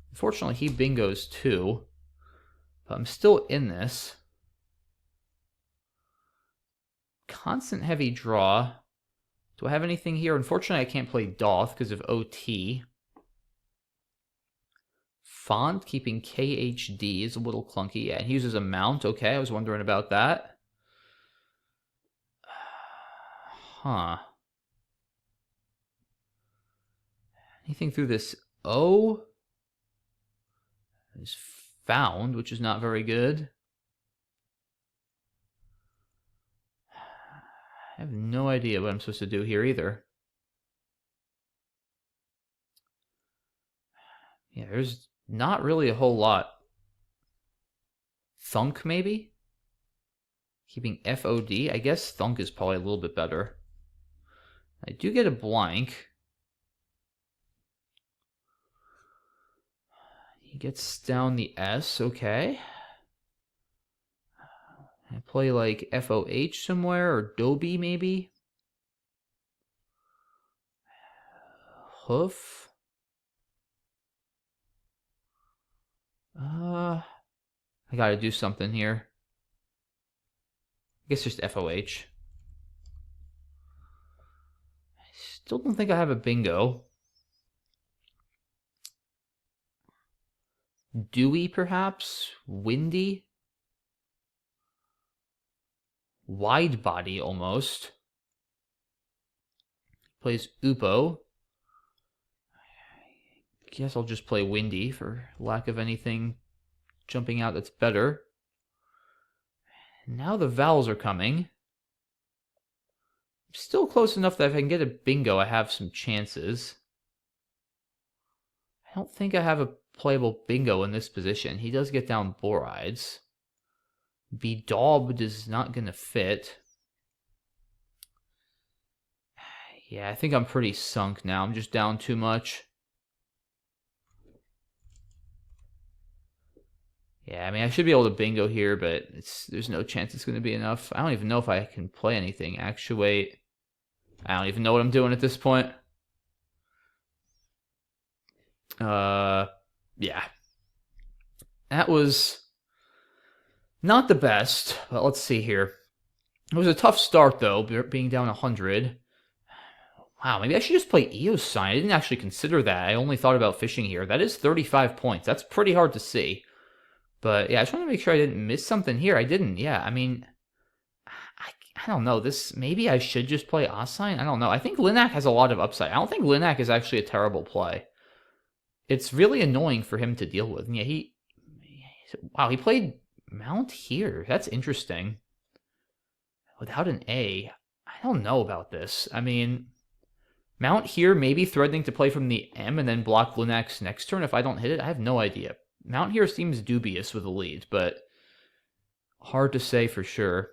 Unfortunately, he bingos too, but I'm still in this. Constant heavy draw. Do I have anything here? Unfortunately, I can't play Doth because of OT. Font, keeping KHD is a little clunky. Yeah, he uses a mount. Okay, I was wondering about that. Huh. Anything through this O is found, which is not very good. I have no idea what I'm supposed to do here either. Yeah, there's not really a whole lot. Thunk, maybe? Keeping FOD? I guess Thunk is probably a little bit better. I do get a blank. He gets down the S, okay. I play like FOH somewhere, or Dobie maybe? Hoof? I gotta do something here. I guess just FOH. I still don't think I have a bingo. Dewy, perhaps? Windy? Wide body, almost. Plays Upo. Guess I'll just play Windy for lack of anything jumping out that's better. Now the vowels are coming. Still close enough that if I can get a bingo, I have some chances. I don't think I have a playable bingo in this position. He does get down borides. Be daubed is not going to fit. Yeah, I think I'm pretty sunk now. I'm just down too much. Yeah, I mean, I should be able to bingo here, but there's no chance it's going to be enough. I don't even know if I can play anything. Actuate. I don't even know what I'm doing at this point. Yeah. That was not the best, but let's see here. It was a tough start, though, being down 100. Wow, maybe I should just play Eocine. I didn't actually consider that. I only thought about fishing here. That is 35 points. That's pretty hard to see. But yeah, I just want to make sure I didn't miss something here. I didn't. Yeah, I mean, I don't know. Maybe I should just play Ossine. I don't know. I think Linak has a lot of upside. I don't think Linak is actually a terrible play. It's really annoying for him to deal with. Yeah, wow, he played Mount here. That's interesting. Without an A, I don't know about this. I mean, Mount here, maybe threatening to play from the M and then block Linak's next turn if I don't hit it. I have no idea. Mount here seems dubious with a lead, but hard to say for sure.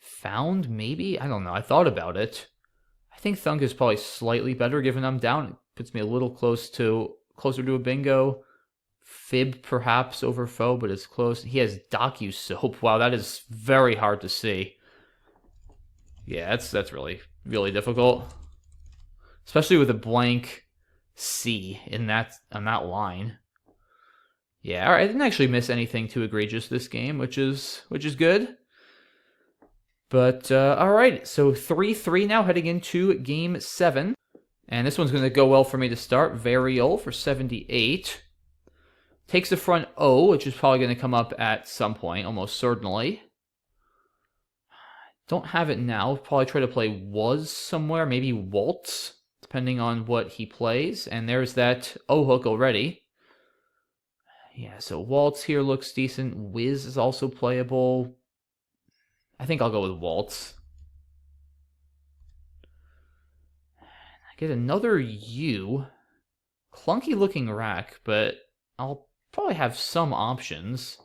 Found, maybe? I don't know. I thought about it. I think Thunk is probably slightly better given I'm down. It puts me a little closer to a bingo. Fib, perhaps, over foe, but it's close. He has Docu Soap. Wow, that is very hard to see. Yeah, that's really, really difficult. Especially with a blank C on that line. Yeah, all right. I didn't actually miss anything too egregious this game, which is good. But all right, so 3-3 now heading into game 7, and this one's going to go well for me to start. Varial for 78 takes the front O, which is probably going to come up at some point, almost certainly. Don't have it now. Probably try to play was somewhere, maybe waltz, depending on what he plays. And there's that O hook already. Yeah, so waltz here looks decent. Whiz is also playable. I think I'll go with waltz. I get another U. Clunky looking rack, but I'll probably have some options.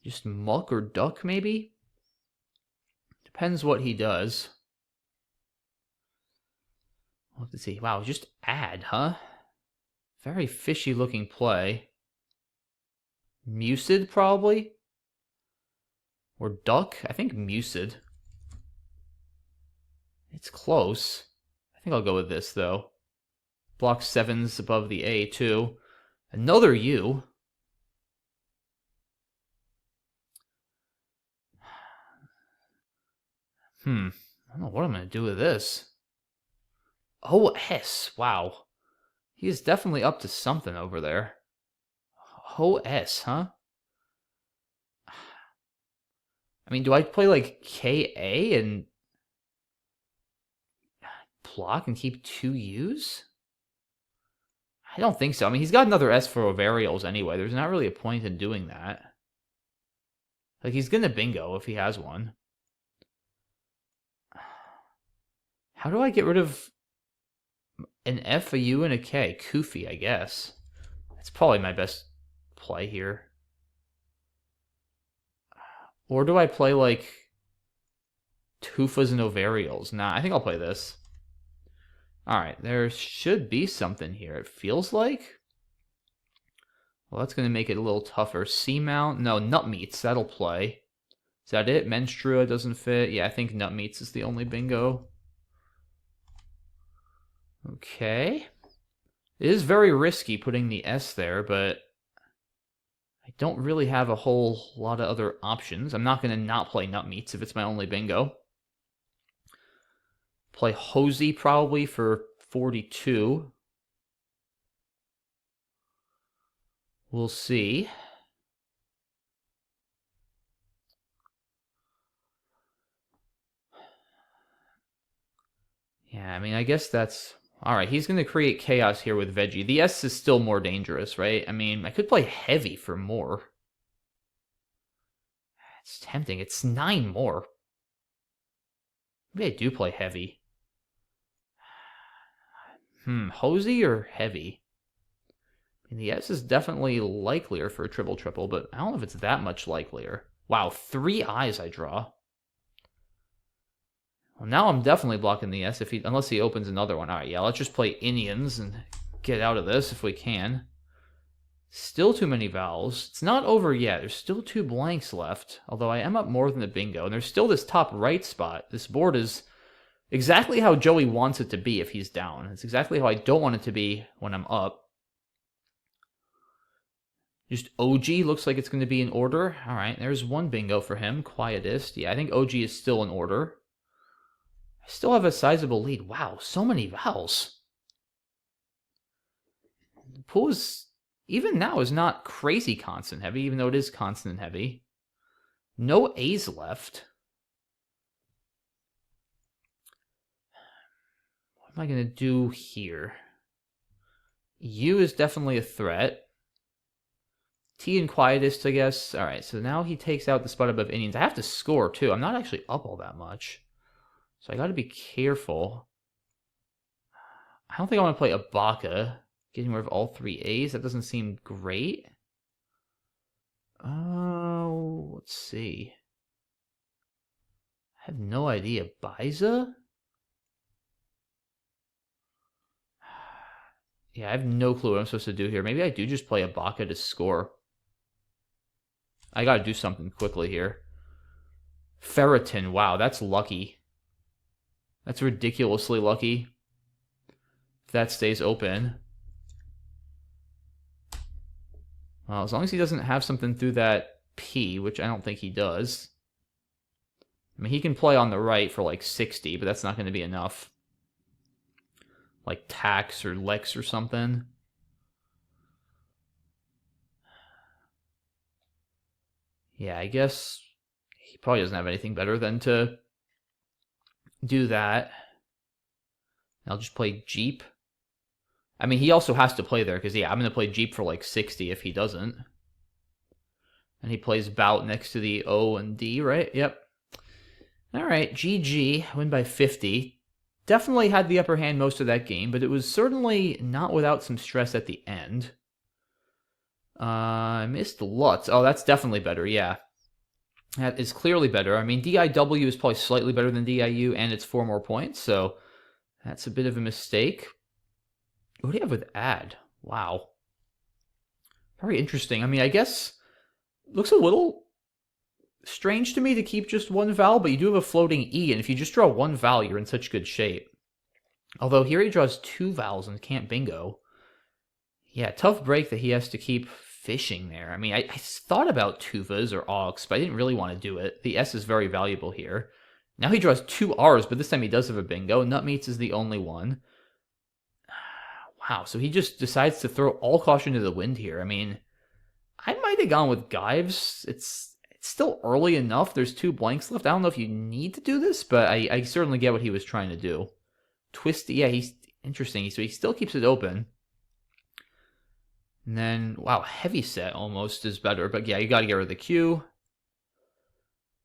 Just muck or duck, maybe? Depends what he does. We'll have to see. Wow, just add, huh? Very fishy looking play. Mucid, probably? Or duck? I think mucid. It's close. I think I'll go with this, though. Block 7's above the A, too. Another U. I don't know what I'm going to do with this. OS. Wow. He is definitely up to something over there. OS, huh? I mean, do I play like KA and block and keep 2 U's? I don't think so. I mean, he's got another S for varials anyway. There's not really a point in doing that. Like, he's gonna bingo if he has one. How do I get rid of an F, a U, and a K? Koofy, I guess. That's probably my best play here. Or do I play, like, Tufas and Ovarials? Nah, I think I'll play this. Alright, there should be something here, it feels like. Well, that's going to make it a little tougher. Seamount? No, Nutmeats, that'll play. Is that it? Menstrua doesn't fit. Yeah, I think Nutmeats is the only bingo. Okay. It is very risky putting the S there, but I don't really have a whole lot of other options. I'm not going to not play Nutmeats if it's my only bingo. Play Hosey probably for 42. We'll see. Yeah, I mean, I guess that's... Alright, he's going to create chaos here with Veggie. The S is still more dangerous, right? I mean, I could play Heavy for more. It's tempting. It's 9 more. Maybe I do play Heavy. Hosey or Heavy? I mean, the S is definitely likelier for a triple-triple, but I don't know if it's that much likelier. Wow, 3 eyes I draw. Well, now I'm definitely blocking the S unless he opens another one. Alright, yeah, let's just play Indians and get out of this if we can. Still too many vowels. It's not over yet. There's still 2 blanks left, although I am up more than the bingo. And there's still this top right spot. This board is exactly how Joey wants it to be if he's down. It's exactly how I don't want it to be when I'm up. Just OG looks like it's going to be in order. Alright, there's 1 bingo for him. Quietist. Yeah, I think OG is still in order. I still have a sizable lead. Wow, so many vowels. The pool is, even now, is not crazy consonant heavy, even though it is consonant heavy. No A's left. What am I going to do here? U is definitely a threat. T and Quietist, I guess. Alright, so now he takes out the spot above Indians. I have to score, too. I'm not actually up all that much. So I got to be careful. I don't think I want to play Abaca. Getting rid of all 3 A's. That doesn't seem great. Oh, let's see. I have no idea. Biza? Yeah, I have no clue what I'm supposed to do here. Maybe I do just play Abaca to score. I got to do something quickly here. Ferritin. Wow, that's lucky. That's ridiculously lucky. If that stays open. Well, as long as he doesn't have something through that P, which I don't think he does. I mean, he can play on the right for like 60, but that's not going to be enough. Like Tax or Lex or something. Yeah, I guess he probably doesn't have anything better than to do that. I'll just play Jeep. I mean, he also has to play there, because, yeah, I'm going to play Jeep for, like, 60 if he doesn't. And he plays Bout next to the O and D, right? Yep. Alright, GG. Win by 50. Definitely had the upper hand most of that game, but it was certainly not without some stress at the end. I missed Lutz. Oh, that's definitely better, yeah. That is clearly better. I mean, DIW is probably slightly better than DIU, and it's 4 more points, so that's a bit of a mistake. What do you have with add? Wow. Very interesting. I mean, I guess it looks a little strange to me to keep just 1 vowel, but you do have a floating E, and if you just draw 1 vowel, you're in such good shape. Although here he draws 2 vowels and can't bingo. Yeah, tough break that he has to keep fishing there. I mean, I thought about Tuvas or Aux, but I didn't really want to do it. The S is very valuable here. Now he draws 2 R's, but this time he does have a bingo. Nutmeats is the only one. Wow, so he just decides to throw all caution to the wind here. I mean, I might have gone with Gyves. It's still early enough. There's 2 blanks left. I don't know if you need to do this, but I certainly get what he was trying to do. Twisty, yeah, he's interesting. So he still keeps it open. And then, wow, heavy set almost is better. But yeah, you got to get rid of the Q.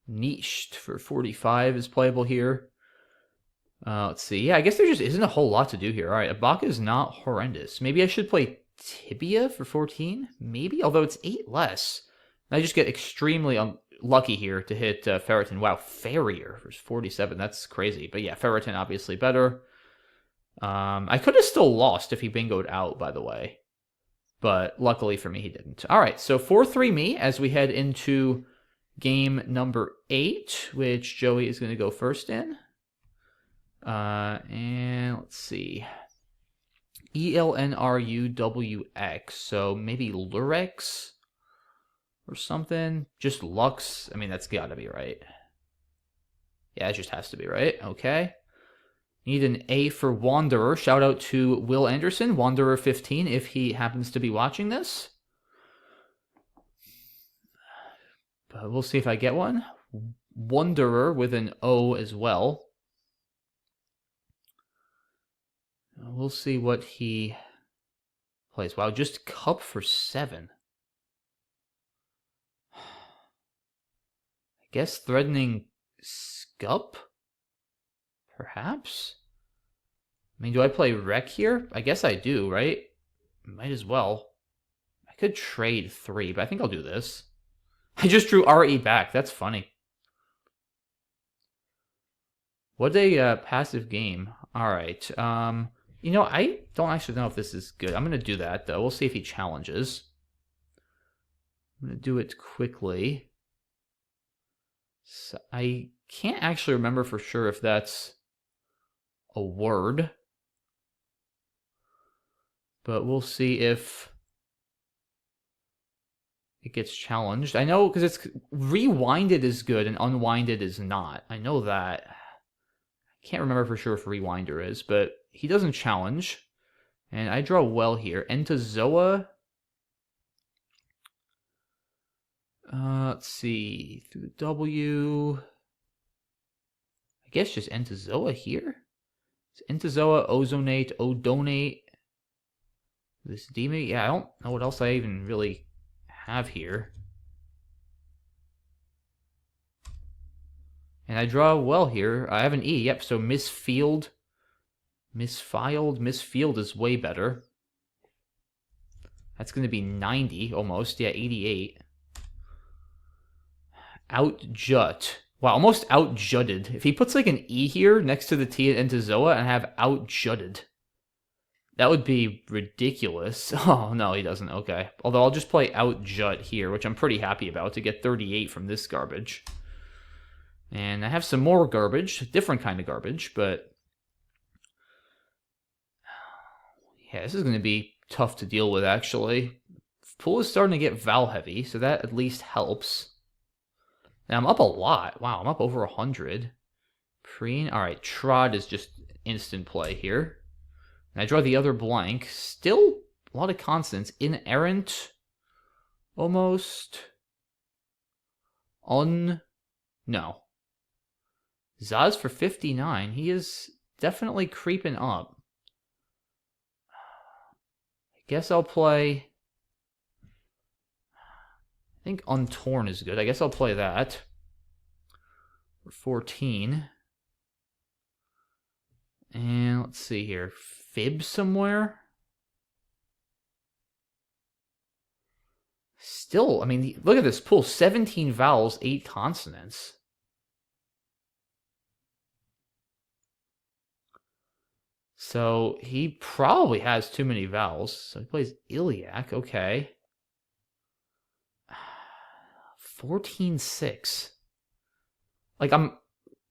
Niched for 45 is playable here. Let's see. Yeah, I guess there just isn't a whole lot to do here. All right, Ibaka is not horrendous. Maybe I should play Tibia for 14? Maybe? Although it's 8 less. I just get extremely unlucky here to hit Ferritin. Wow, Farrier for 47. That's crazy. But yeah, Ferritin obviously better. I could have still lost if he bingoed out, by the way. But luckily for me, he didn't. All right, so 4-3 me as we head into game number 8, which Joey is going to go first in. And let's see. ELNRUWX. So maybe Lurex or something. Just Lux. I mean, that's gotta be right. Yeah, it just has to be right. Okay. Need an A for Wanderer. Shout out to Will Anderson, Wanderer15, if he happens to be watching this. But we'll see if I get one. Wanderer with an O as well. We'll see what he plays. Wow, just Cup for 7. I guess threatening Scup? Perhaps? I mean, do I play Wreck here? I guess I do, right? Might as well. I could trade 3, but I think I'll do this. I just drew RE back. That's funny. What a passive game. All right. You know, I don't actually know if this is good. I'm going to do that, though. We'll see if he challenges. I'm going to do it quickly. So I can't actually remember for sure if that's a word. But we'll see if it gets challenged. I know because it's rewinded is good and unwinded is not. I know that. I can't remember for sure if rewinder is, but he doesn't challenge. And I draw well here. Entozoa. Let's see. Through the W. I guess just Entozoa here. It's Entozoa, Ozonate, Odonate. This Demi. Yeah, I don't know what else I even really have here. And I draw well here. I have an E. Yep, so misfield. Misfield is way better. That's going to be 90 almost. Yeah, 88. Outjut. Wow, almost outjutted. If he puts like an E here next to the T at Entozoa and have outjutted, that would be ridiculous. Oh, no, he doesn't. Okay. Although I'll just play outjut here, which I'm pretty happy about to get 38 from this garbage. And I have some more garbage, different kind of garbage, but yeah, this is going to be tough to deal with, actually. Pool is starting to get Val heavy, so that at least helps. Now I'm up a lot. Wow, I'm up over 100. Preen. All right, Trod is just instant play here. And I draw the other blank. Still a lot of constants. Inerrant. Almost. No. Zaz for 59. He is definitely creeping up. I guess I'll play... I think Untorn is good. I guess I'll play that. For 14. And let's see here. Fib somewhere? Still, I mean, look at this pool. 17 vowels, 8 consonants. So he probably has too many vowels. So he plays iliac. Okay. 14-6. Like,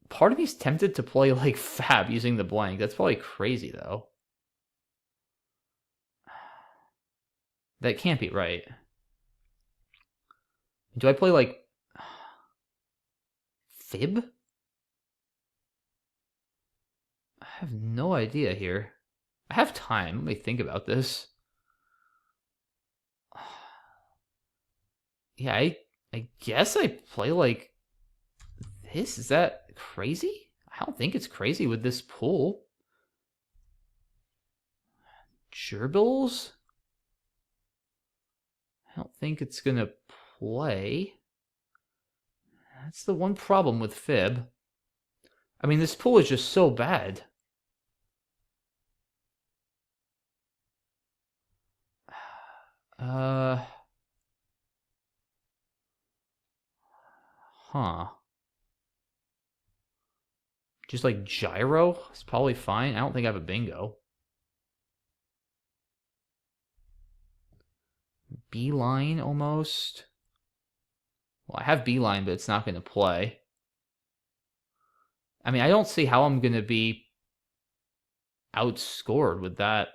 part of me's tempted to play, like, Fab using the blank. That's probably crazy, though. That can't be right. Do I play, like, Fib? I have no idea here. I have time. Let me think about this. Yeah, I guess I play, like, this. Is that crazy? I don't think it's crazy with this pool. Gerbils? I don't think it's going to play. That's the one problem with Fib. I mean, this pool is just so bad. Uh... Huh. Just like gyro? It's probably fine. I don't think I have a bingo. Beeline almost. Well, I have beeline, but it's not going to play. I mean, I don't see how I'm going to be outscored with that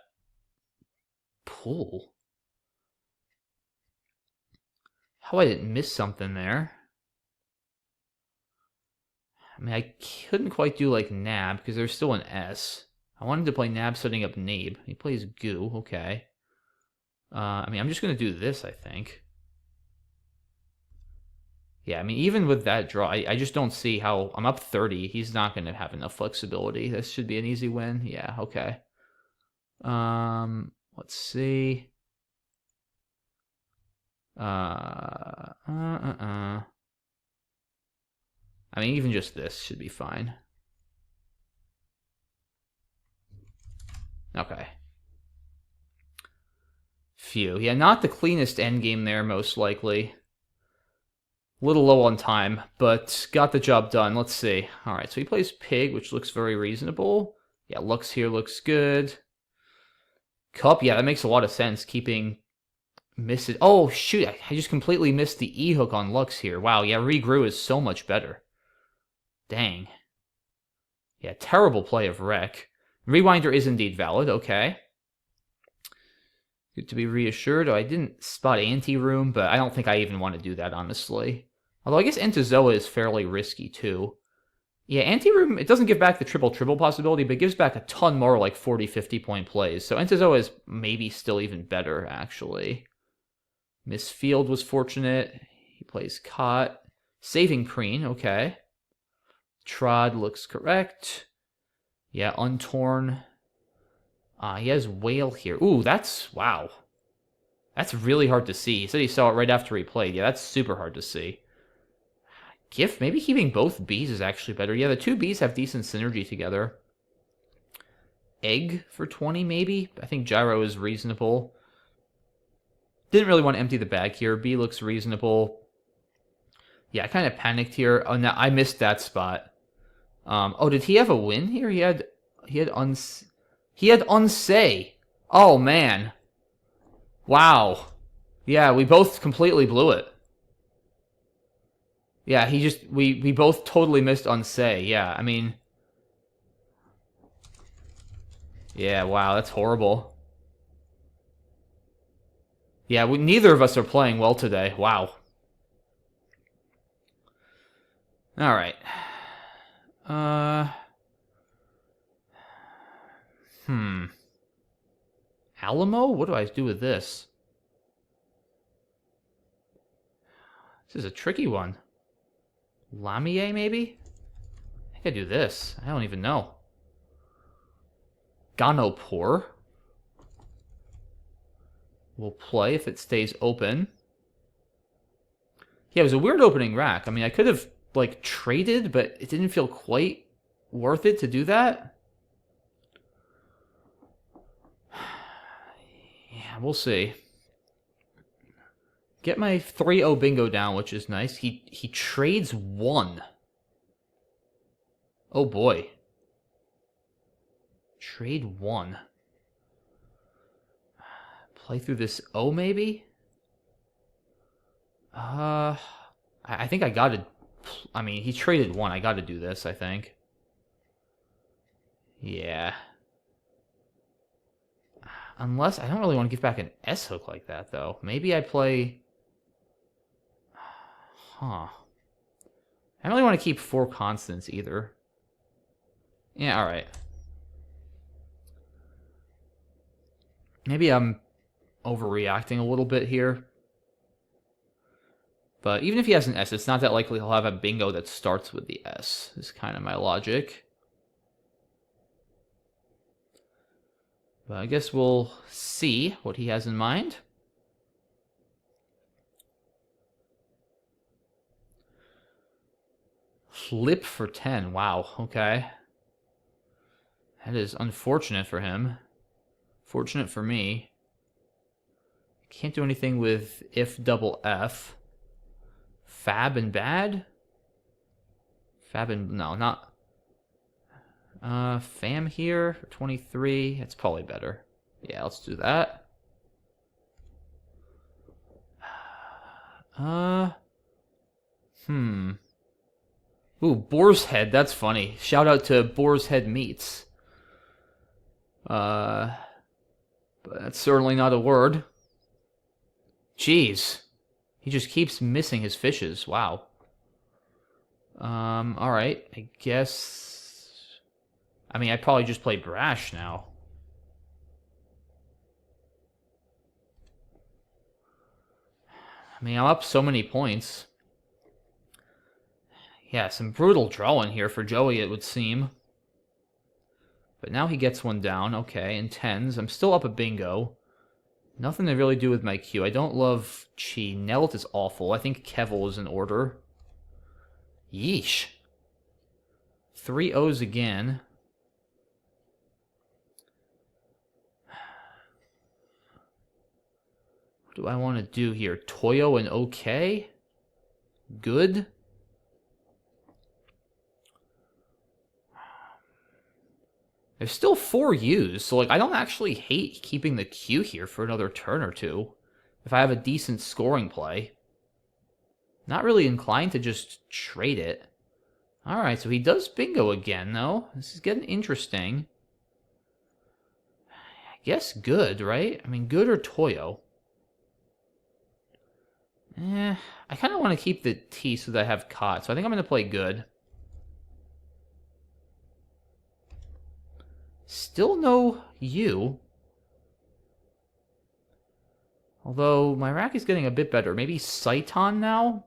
pool. How I didn't miss something there. I mean, I couldn't quite do like nab because there's still an S. I wanted to play nab setting up nabe. He plays goo. Okay. I mean, I'm just going to do this, I think. Yeah, I mean, even with that draw, I just don't see how... I'm up 30. He's not going to have enough flexibility. This should be an easy win. Yeah, okay. Let's see. I mean, even just this should be fine. Okay. Phew. Yeah, not the cleanest endgame there, most likely. A little low on time, but got the job done. Let's see. All right, so he plays pig, which looks very reasonable. Yeah, looks here looks good. Cup, yeah, that makes a lot of sense, keeping... Misses. Oh, shoot, I just completely missed the E-hook on Lux here. Wow, yeah, regrew is so much better. Dang. Yeah, terrible play of Rec. Rewinder is indeed valid, okay. Good to be reassured. Oh, I didn't spot anti-room, but I don't think I even want to do that, honestly. Although I guess Entozoa is fairly risky, too. Yeah, anti-room, it doesn't give back the triple-triple possibility, but it gives back a ton more, like 40, 50-point plays. So Entozoa is maybe still even better, actually. Miss Field was fortunate. He plays Cot. Saving Preen, okay. Trod looks correct. Yeah, Untorn. He has Whale here. Ooh, that's... Wow. That's really hard to see. He said he saw it right after he played. Yeah, that's super hard to see. Gift, maybe keeping both Bs is actually better. Yeah, the two Bs have decent synergy together. Egg for 20, maybe? I think Gyro is reasonable. Didn't really want to empty the bag here. B looks reasonable. Yeah, I kind of panicked here. Oh, no, I missed that spot. Oh, did he have a win here? He had unsay. Oh, man. Wow. Yeah, we both completely blew it. Yeah, we both totally missed unsay. Yeah, I mean... Yeah, wow, that's horrible. Yeah, neither of us are playing well today. Wow. Alright. Alamo? What do I do with this? This is a tricky one. Lamier, maybe? I think I do this. I don't even know. Ganopor. We'll play if it stays open. Yeah, it was a weird opening rack. I mean, I could have, like, traded, but it didn't feel quite worth it to do that. Yeah, we'll see. Get my 3-0 bingo down, which is nice. He trades 1. Oh, boy. Trade 1. Play through this O, maybe? I think I gotta... I mean, he traded 1. I gotta do this, I think. Yeah. Unless... I don't really want to give back an S-hook like that, though. Maybe I play... Huh. I don't really want to keep 4 constants, either. Yeah, alright. Maybe I'm overreacting a little bit here. But even if he has an S, it's not that likely he'll have a bingo that starts with the S, is kind of my logic. But I guess we'll see what he has in mind. Flip for 10. Wow, okay. That is unfortunate for him. Fortunate for me. Can't do anything with if double F. Fab and bad? Fab and... No, not... Fam here, 23. It's probably better. Yeah, let's do that. Ooh, Boar's Head. That's funny. Shout out to Boar's Head Meats. But that's certainly not a word. Jeez. He just keeps missing his fishes. Wow. Alright. I guess... I mean, I'd probably just play Brash now. I mean, I'm up so many points. Yeah, some brutal drawing here for Joey, it would seem. But now he gets one down. Okay, in tens. I'm still up a bingo. Nothing to really do with my cue. I don't love Chi. Nelt is awful. I think Kevel is in order. Yeesh. 3 O's again. What do I want to do here? Toyo and okay? Good? There's still 4 U's, so like I don't actually hate keeping the Q here for another turn or two. If I have a decent scoring play. Not really inclined to just trade it. Alright, so he does bingo again, though. This is getting interesting. I guess good, right? I mean, good or Toyo? I kind of want to keep the T so that I have caught, so I think I'm going to play good. Still no U. Although, my rack is getting a bit better. Maybe Saiton now?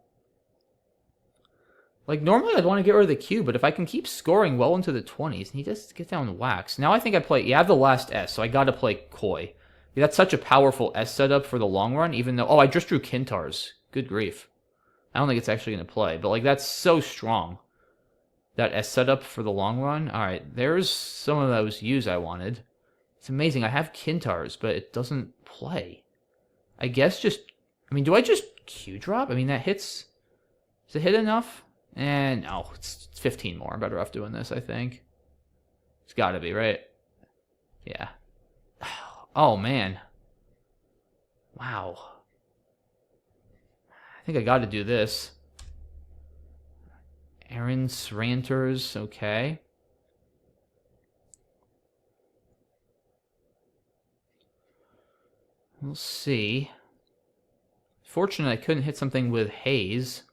Like, normally I'd want to get rid of the Q, but if I can keep scoring well into the 20s, and he just gets down wax. Now I think I play... Yeah, I have the last S, so I gotta play Koi. Yeah, that's such a powerful S setup for the long run, even though... Oh, I just drew Kintars. Good grief. I don't think it's actually going to play, but, like, that's so strong. That S setup for the long run. Alright, there's some of those U's I wanted. It's amazing. I have Kintars, but it doesn't play. I guess just... I mean, do I just Q drop? I mean, that hits... Does it hit enough? And no, it's 15 more. I'm better off doing this, I think. It's gotta be, right? Yeah. Oh, man. Wow. I think I gotta do this. Aaron's Ranters, okay. We'll see. Fortunate I couldn't hit something with Hayes.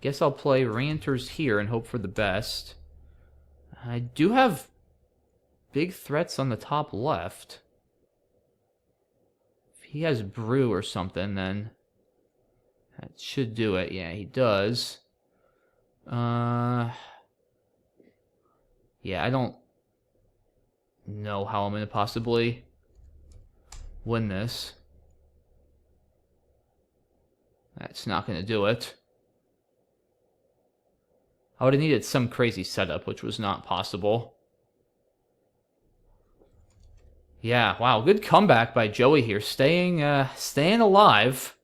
Guess I'll play Ranters here and hope for the best. I do have big threats on the top left. If he has Brew or something, then that should do it. Yeah, he does. Yeah, I don't know how I'm going to possibly win this. That's not going to do it. I would have needed some crazy setup, which was not possible. Yeah, wow, good comeback by Joey here, staying alive.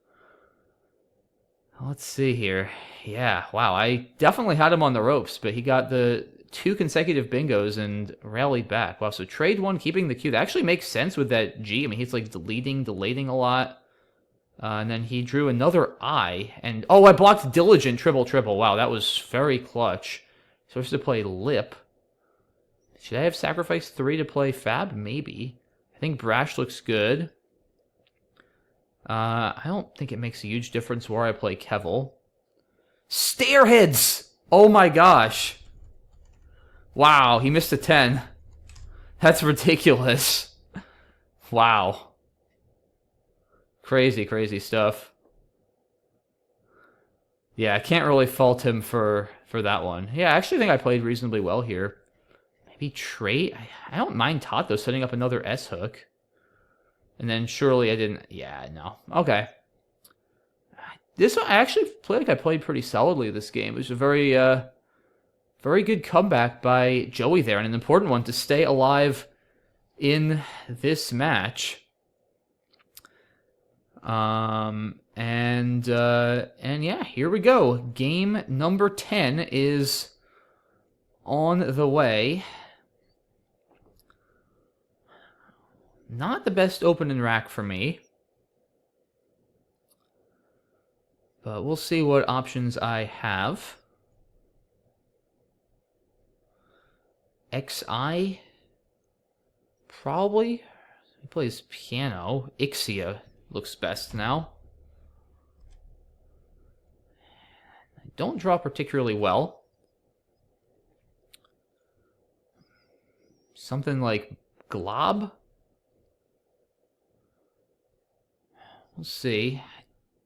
Let's see here. Yeah, wow, I definitely had him on the ropes, but he got the 2 consecutive bingos and rallied back. Wow, so trade 1, keeping the Q. That actually makes sense with that G. I mean, he's like deleting a lot. And then he drew another I, and... Oh, I blocked Diligent, triple. Wow, that was very clutch. Supposed to play Lip. Should I have sacrificed 3 to play Fab? Maybe. I think Brash looks good. I don't think it makes a huge difference where I play Kevel. Stairheads! Oh my gosh. Wow, he missed a 10. That's ridiculous. Wow. Crazy stuff. Yeah, I can't really fault him for that one. Yeah, I actually think I played reasonably well here. Maybe trade? I don't mind Tato setting up another S-hook. And then surely I didn't... Yeah, no. Okay. This one, I actually played like I played pretty solidly this game. It was a very good comeback by Joey there, and an important one to stay alive in this match. And yeah, here we go. Game number 10 is on the way. Not the best opening rack for me. But we'll see what options I have. XI? Probably. He plays piano. Ixia looks best now. I don't draw particularly well. Something like glob? We'll see. I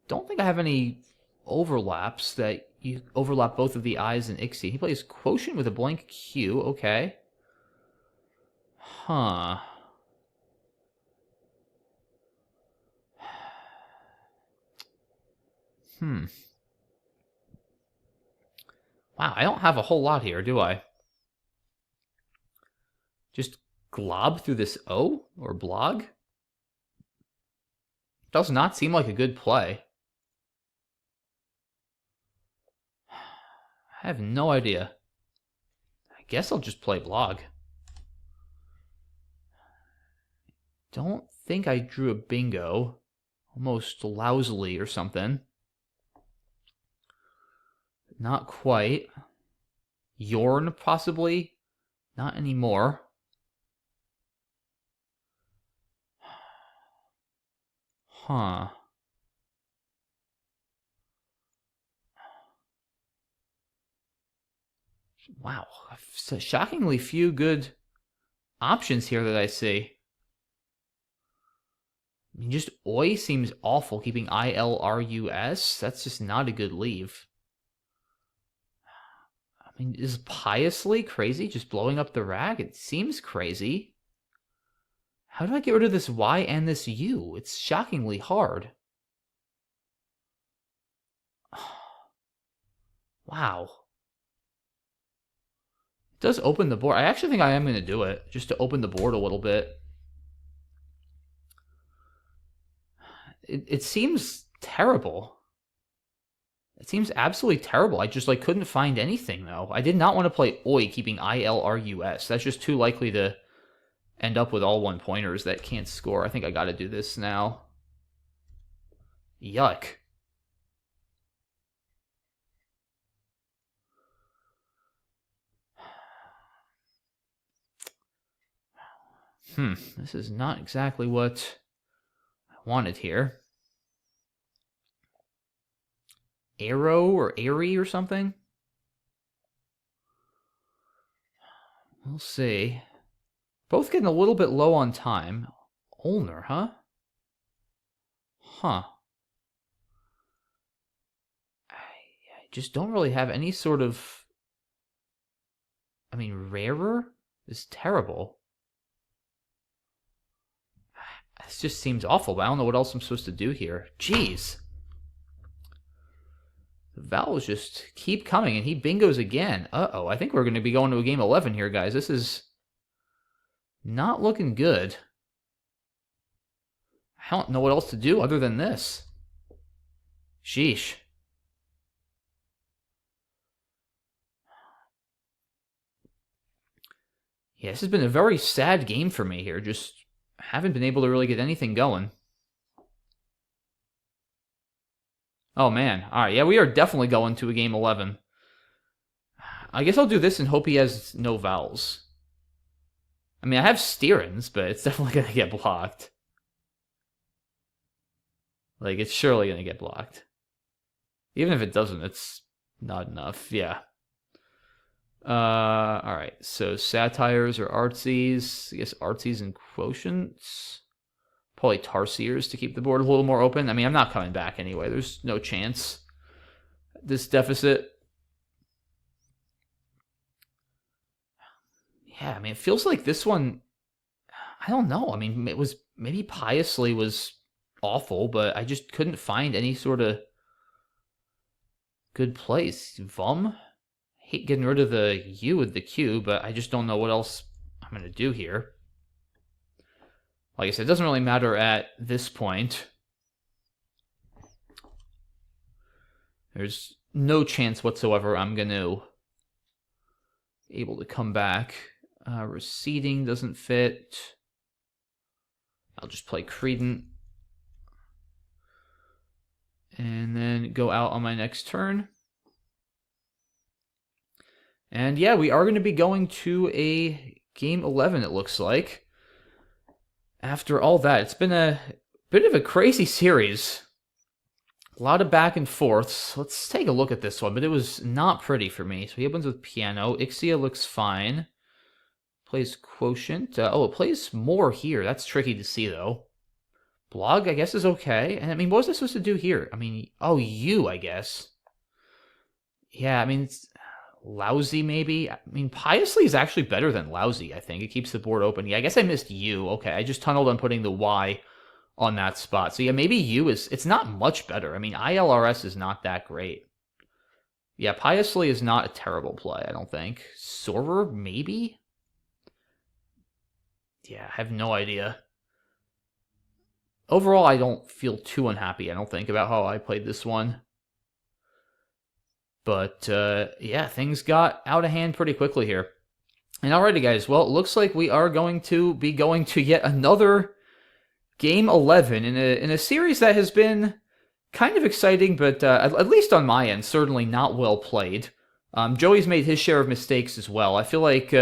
don't think I have any overlaps that you overlap both of the I's and Ixia. He plays quotient with a blank Q. Okay. Huh. Wow, I don't have a whole lot here, do I? Just glob through this O or blog? Does not seem like a good play. I have no idea. I guess I'll just play blog. Don't think I drew a bingo. Almost lousily or something. Not quite. Yorn, possibly. Not anymore. Huh. Wow. Shockingly few good options here that I see. I mean, just Oi seems awful, keeping ILRUS. That's just not a good leave. I mean, is piously crazy just blowing up the rack? It seems crazy. How do I get rid of this Y and this U? It's shockingly hard. Wow. It does open the board. I actually think I am going to do it, just to open the board a little bit. It seems terrible. It seems absolutely terrible. I just couldn't find anything, though. I did not want to play Oi, keeping ILRUS. That's just too likely to end up with all one-pointers that can't score. I think I got to do this now. Yuck. This is not exactly what I wanted here. Arrow or Airy or something? We'll see. Both getting a little bit low on time. Ulner, huh? Huh. I just don't really have any sort of... I mean, rarer is terrible. This just seems awful, but I don't know what else I'm supposed to do here. Jeez. The vowels just keep coming, and he bingos again. Uh-oh, I think we're going to be going to a game 11 here, guys. This is not looking good. I don't know what else to do other than this. Sheesh. Yeah, this has been a very sad game for me here. Just haven't been able to really get anything going. Oh, man. All right, yeah, we are definitely going to a game 11. I guess I'll do this and hope he has no vowels. I mean, I have Steerins, but it's definitely going to get blocked. It's surely going to get blocked. Even if it doesn't, it's not enough. Yeah. Alright, so satires or artsies. I guess artsies and quotients. Probably tarsiers to keep the board a little more open. I mean, I'm not coming back anyway. There's no chance. This deficit. Yeah, I mean, it feels like this one... I don't know. I mean, it was... Maybe piously was awful, but I just couldn't find any sort of good place. Vum? Hate getting rid of the U with the Q, but I just don't know what else I'm going to do here. Like I said, it doesn't really matter at this point. There's no chance whatsoever I'm going to be able to come back. Receding doesn't fit. I'll just play Credent. And then go out on my next turn. And yeah, we are going to be going to a game 11, it looks like. After all that, it's been a bit of a crazy series. A lot of back and forths. Let's take a look at this one, but it was not pretty for me. So he opens with piano. Ixia looks fine. Plays quotient. Oh, it plays more here. That's tricky to see, though. Blog, I guess, is okay. And I mean, what was I supposed to do here? I mean, oh, U, I guess. Yeah, I mean, it's lousy, maybe. I mean, Piously is actually better than lousy, I think. It keeps the board open. Yeah, I guess I missed U. Okay, I just tunneled on putting the Y on that spot. So yeah, maybe U is, it's not much better. I mean, ILRS is not that great. Yeah, Piously is not a terrible play, I don't think. Sorer, maybe? Yeah, I have no idea. Overall, I don't feel too unhappy, I don't think, about how I played this one. But, yeah, things got out of hand pretty quickly here. And alrighty, guys, well, it looks like we are going to be going to yet another Game 11 in a series that has been kind of exciting, but at least on my end, certainly not well played. Joey's made his share of mistakes as well. I feel like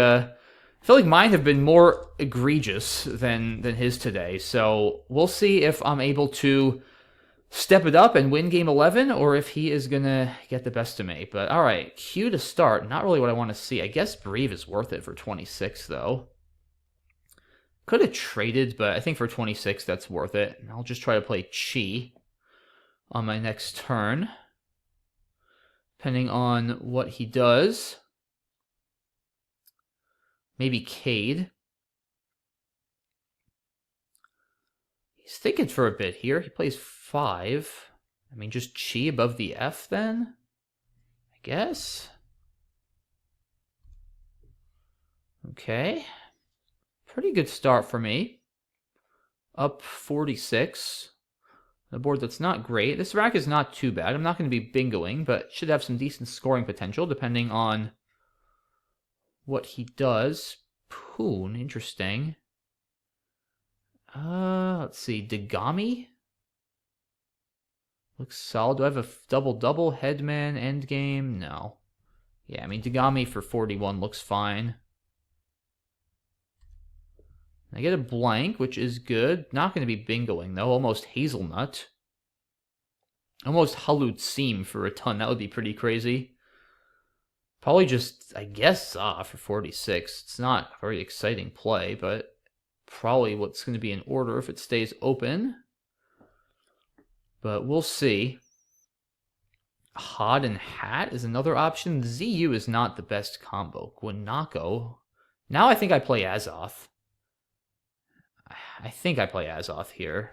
mine have been more egregious than his today. So we'll see if I'm able to step it up and win Game 11, or if he is gonna get the best of me. But all right, Q to start. Not really what I want to see. I guess Breve is worth it for 26 though. Could have traded, but I think for 26, that's worth it. And I'll just try to play Chi on my next turn, depending on what he does. Maybe Cade. He's thinking for a bit here. He plays 5. I mean, just Chi above the F then, I guess. Okay. Pretty good start for me. Up 46. A board that's not great. This rack is not too bad. I'm not going to be bingoing, but should have some decent scoring potential depending on what he does. Poon, interesting. Let's see. Dagami? Looks solid. Do I have a double-double? Headman, endgame? No. Yeah, I mean, Dagami for 41 looks fine. I get a blank, which is good. Not going to be bingoing, though. Almost Hazelnut. Almost Halutsim for a ton. That would be pretty crazy. Probably just, I guess, for 46. It's not a very exciting play, but probably what's going to be in order if it stays open. But we'll see. Hod and Hat is another option. ZU is not the best combo. Guanaco. Now I think I play Azoth. I think I play Azoth here.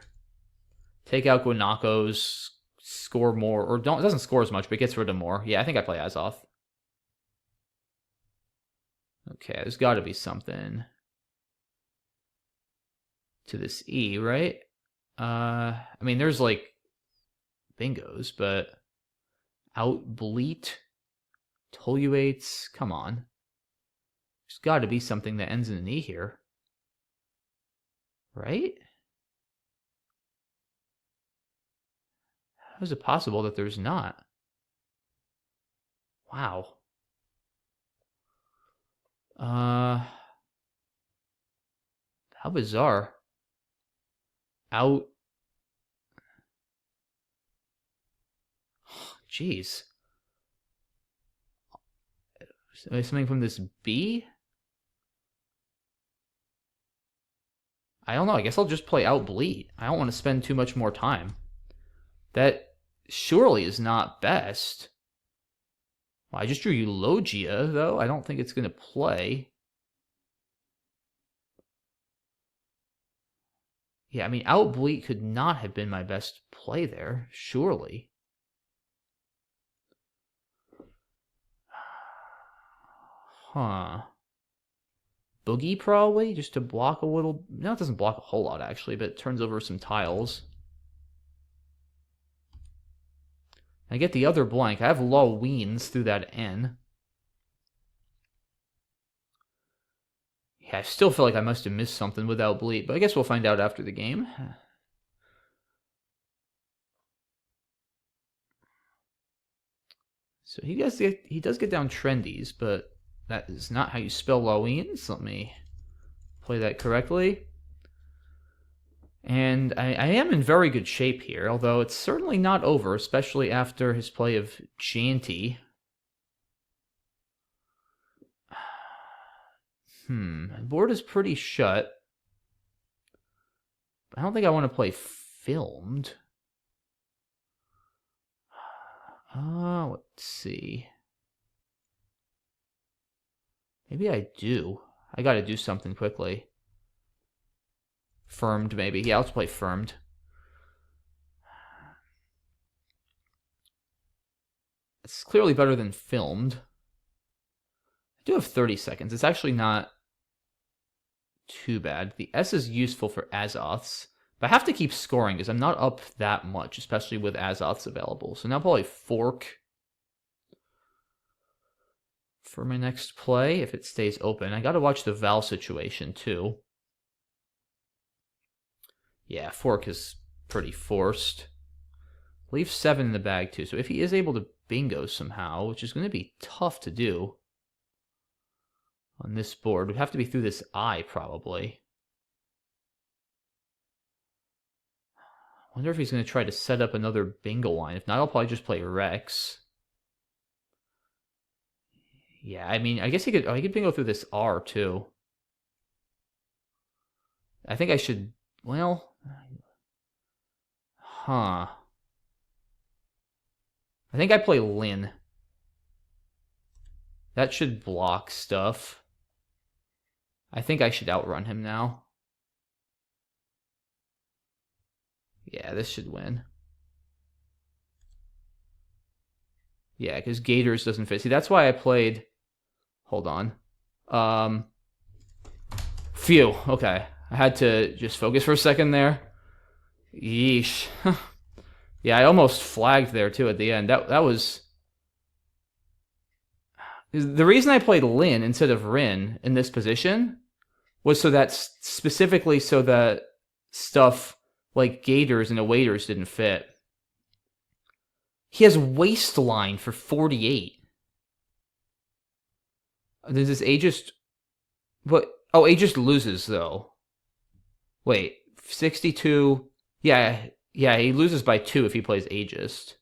Take out Guanaco's, score more, or don't, it doesn't score as much, but gets rid of more. Yeah, I think I play Azoth. Okay, there's got to be something to this E, right? I mean, there's like bingos, but Outbleat, Toluates, come on. There's got to be something that ends in an E here. Right? How is it possible that there's not? Wow. How bizarre. Out. Jeez. Something from this B? I don't know. I guess I'll just play Outbleed. I don't want to spend too much more time. That surely is not best. Well, I just drew Eulogia, though. I don't think it's going to play. Yeah, I mean, Outbleed could not have been my best play there, surely. Huh. Boogie, probably, just to block a little. No, it doesn't block a whole lot, actually, but it turns over some tiles. I get the other blank. I have low weens through that N. Yeah, I still feel like I must have missed something without bleed, but I guess we'll find out after the game. So he does get down trendies, but that is not how you spell Loweens. Let me play that correctly. And I am in very good shape here, although it's certainly not over, especially after his play of Janty. My board is pretty shut. I don't think I want to play filmed. Let's see. Maybe I do. I gotta do something quickly. Firmed, maybe. Yeah, let's play firmed. It's clearly better than filmed. I do have 30 seconds. It's actually not too bad. The S is useful for Azoths, but I have to keep scoring because I'm not up that much, especially with Azoths available. So now probably fork for my next play if it stays open. I got to watch the Val situation too. Yeah, fork is pretty forced. Leave 7 in the bag too. So if he is able to bingo somehow, which is going to be tough to do on this board, would have to be through this I probably. I wonder if he's going to try to set up another bingo line. If not, I'll probably just play Rex. Yeah, I mean, I guess he could. Oh, he could bingo through this R too. I think I should. Well, I think I play Lin. That should block stuff. I think I should outrun him now. Yeah, this should win. Yeah, because Gators doesn't fit. See, that's why I played... Hold on. Phew, okay. I had to just focus for a second there. Yeesh. Yeah, I almost flagged there, too, at the end. That was... The reason I played Lin instead of Rin in this position was so that specifically so that stuff like Gators and Awaiters didn't fit. He has Waistline for 48. Does this Aegis... What? Oh, Aegis loses, though. Wait, 62... Yeah, he loses by 2 if he plays Aegis.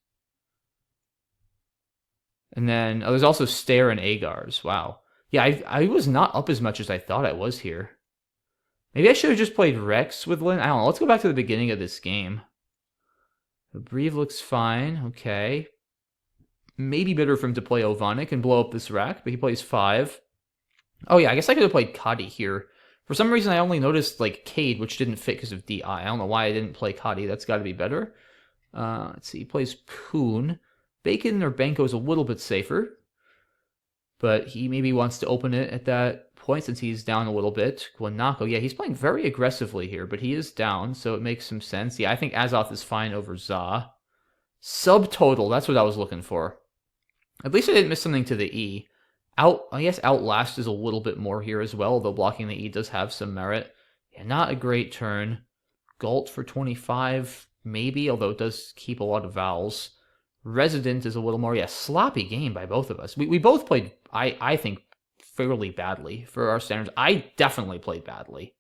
And then, there's also Stare and Agars. Wow. Yeah, I was not up as much as I thought I was here. Maybe I should have just played Rex with Lin. I don't know. Let's go back to the beginning of this game. The Breve looks fine. Okay. Maybe better for him to play Ovonic and blow up this rack, but he plays 5. Oh yeah, I guess I could have played Kadi here. For some reason, I only noticed, like, Cade, which didn't fit because of DI. I don't know why I didn't play Kadi. That's got to be better. Let's see. He plays Poon. Bacon or Banco is a little bit safer, but he maybe wants to open it at that point since he's down a little bit. Guanaco, yeah, he's playing very aggressively here, but he is down, so it makes some sense. Yeah, I think Azoth is fine over Za. Subtotal, that's what I was looking for. At least I didn't miss something to the E. I guess Outlast is a little bit more here as well, though blocking the E does have some merit. Yeah, not a great turn. Galt for 25, maybe, although it does keep a lot of vowels. Resident is a little more, sloppy game by both of us. We both played, I think, fairly badly for our standards. I definitely played badly.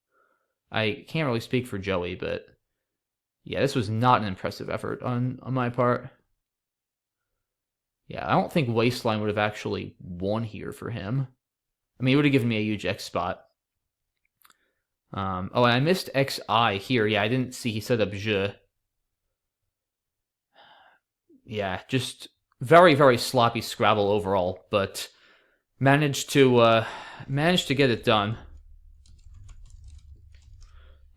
I can't really speak for Joey, but yeah, this was not an impressive effort on my part. Yeah, I don't think Waistline would have actually won here for him. I mean, it would have given me a huge X spot. Oh, and I missed XI here. Yeah, I didn't see he set up Je. Yeah, just very, very sloppy Scrabble overall, but managed to get it done.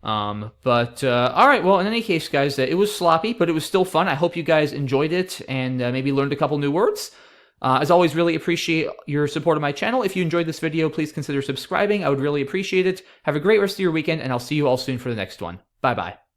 All right, well, in any case, guys, it was sloppy, but it was still fun. I hope you guys enjoyed it and maybe learned a couple new words. As always, really appreciate your support of my channel. If you enjoyed this video, please consider subscribing. I would really appreciate it. Have a great rest of your weekend, and I'll see you all soon for the next one. Bye-bye.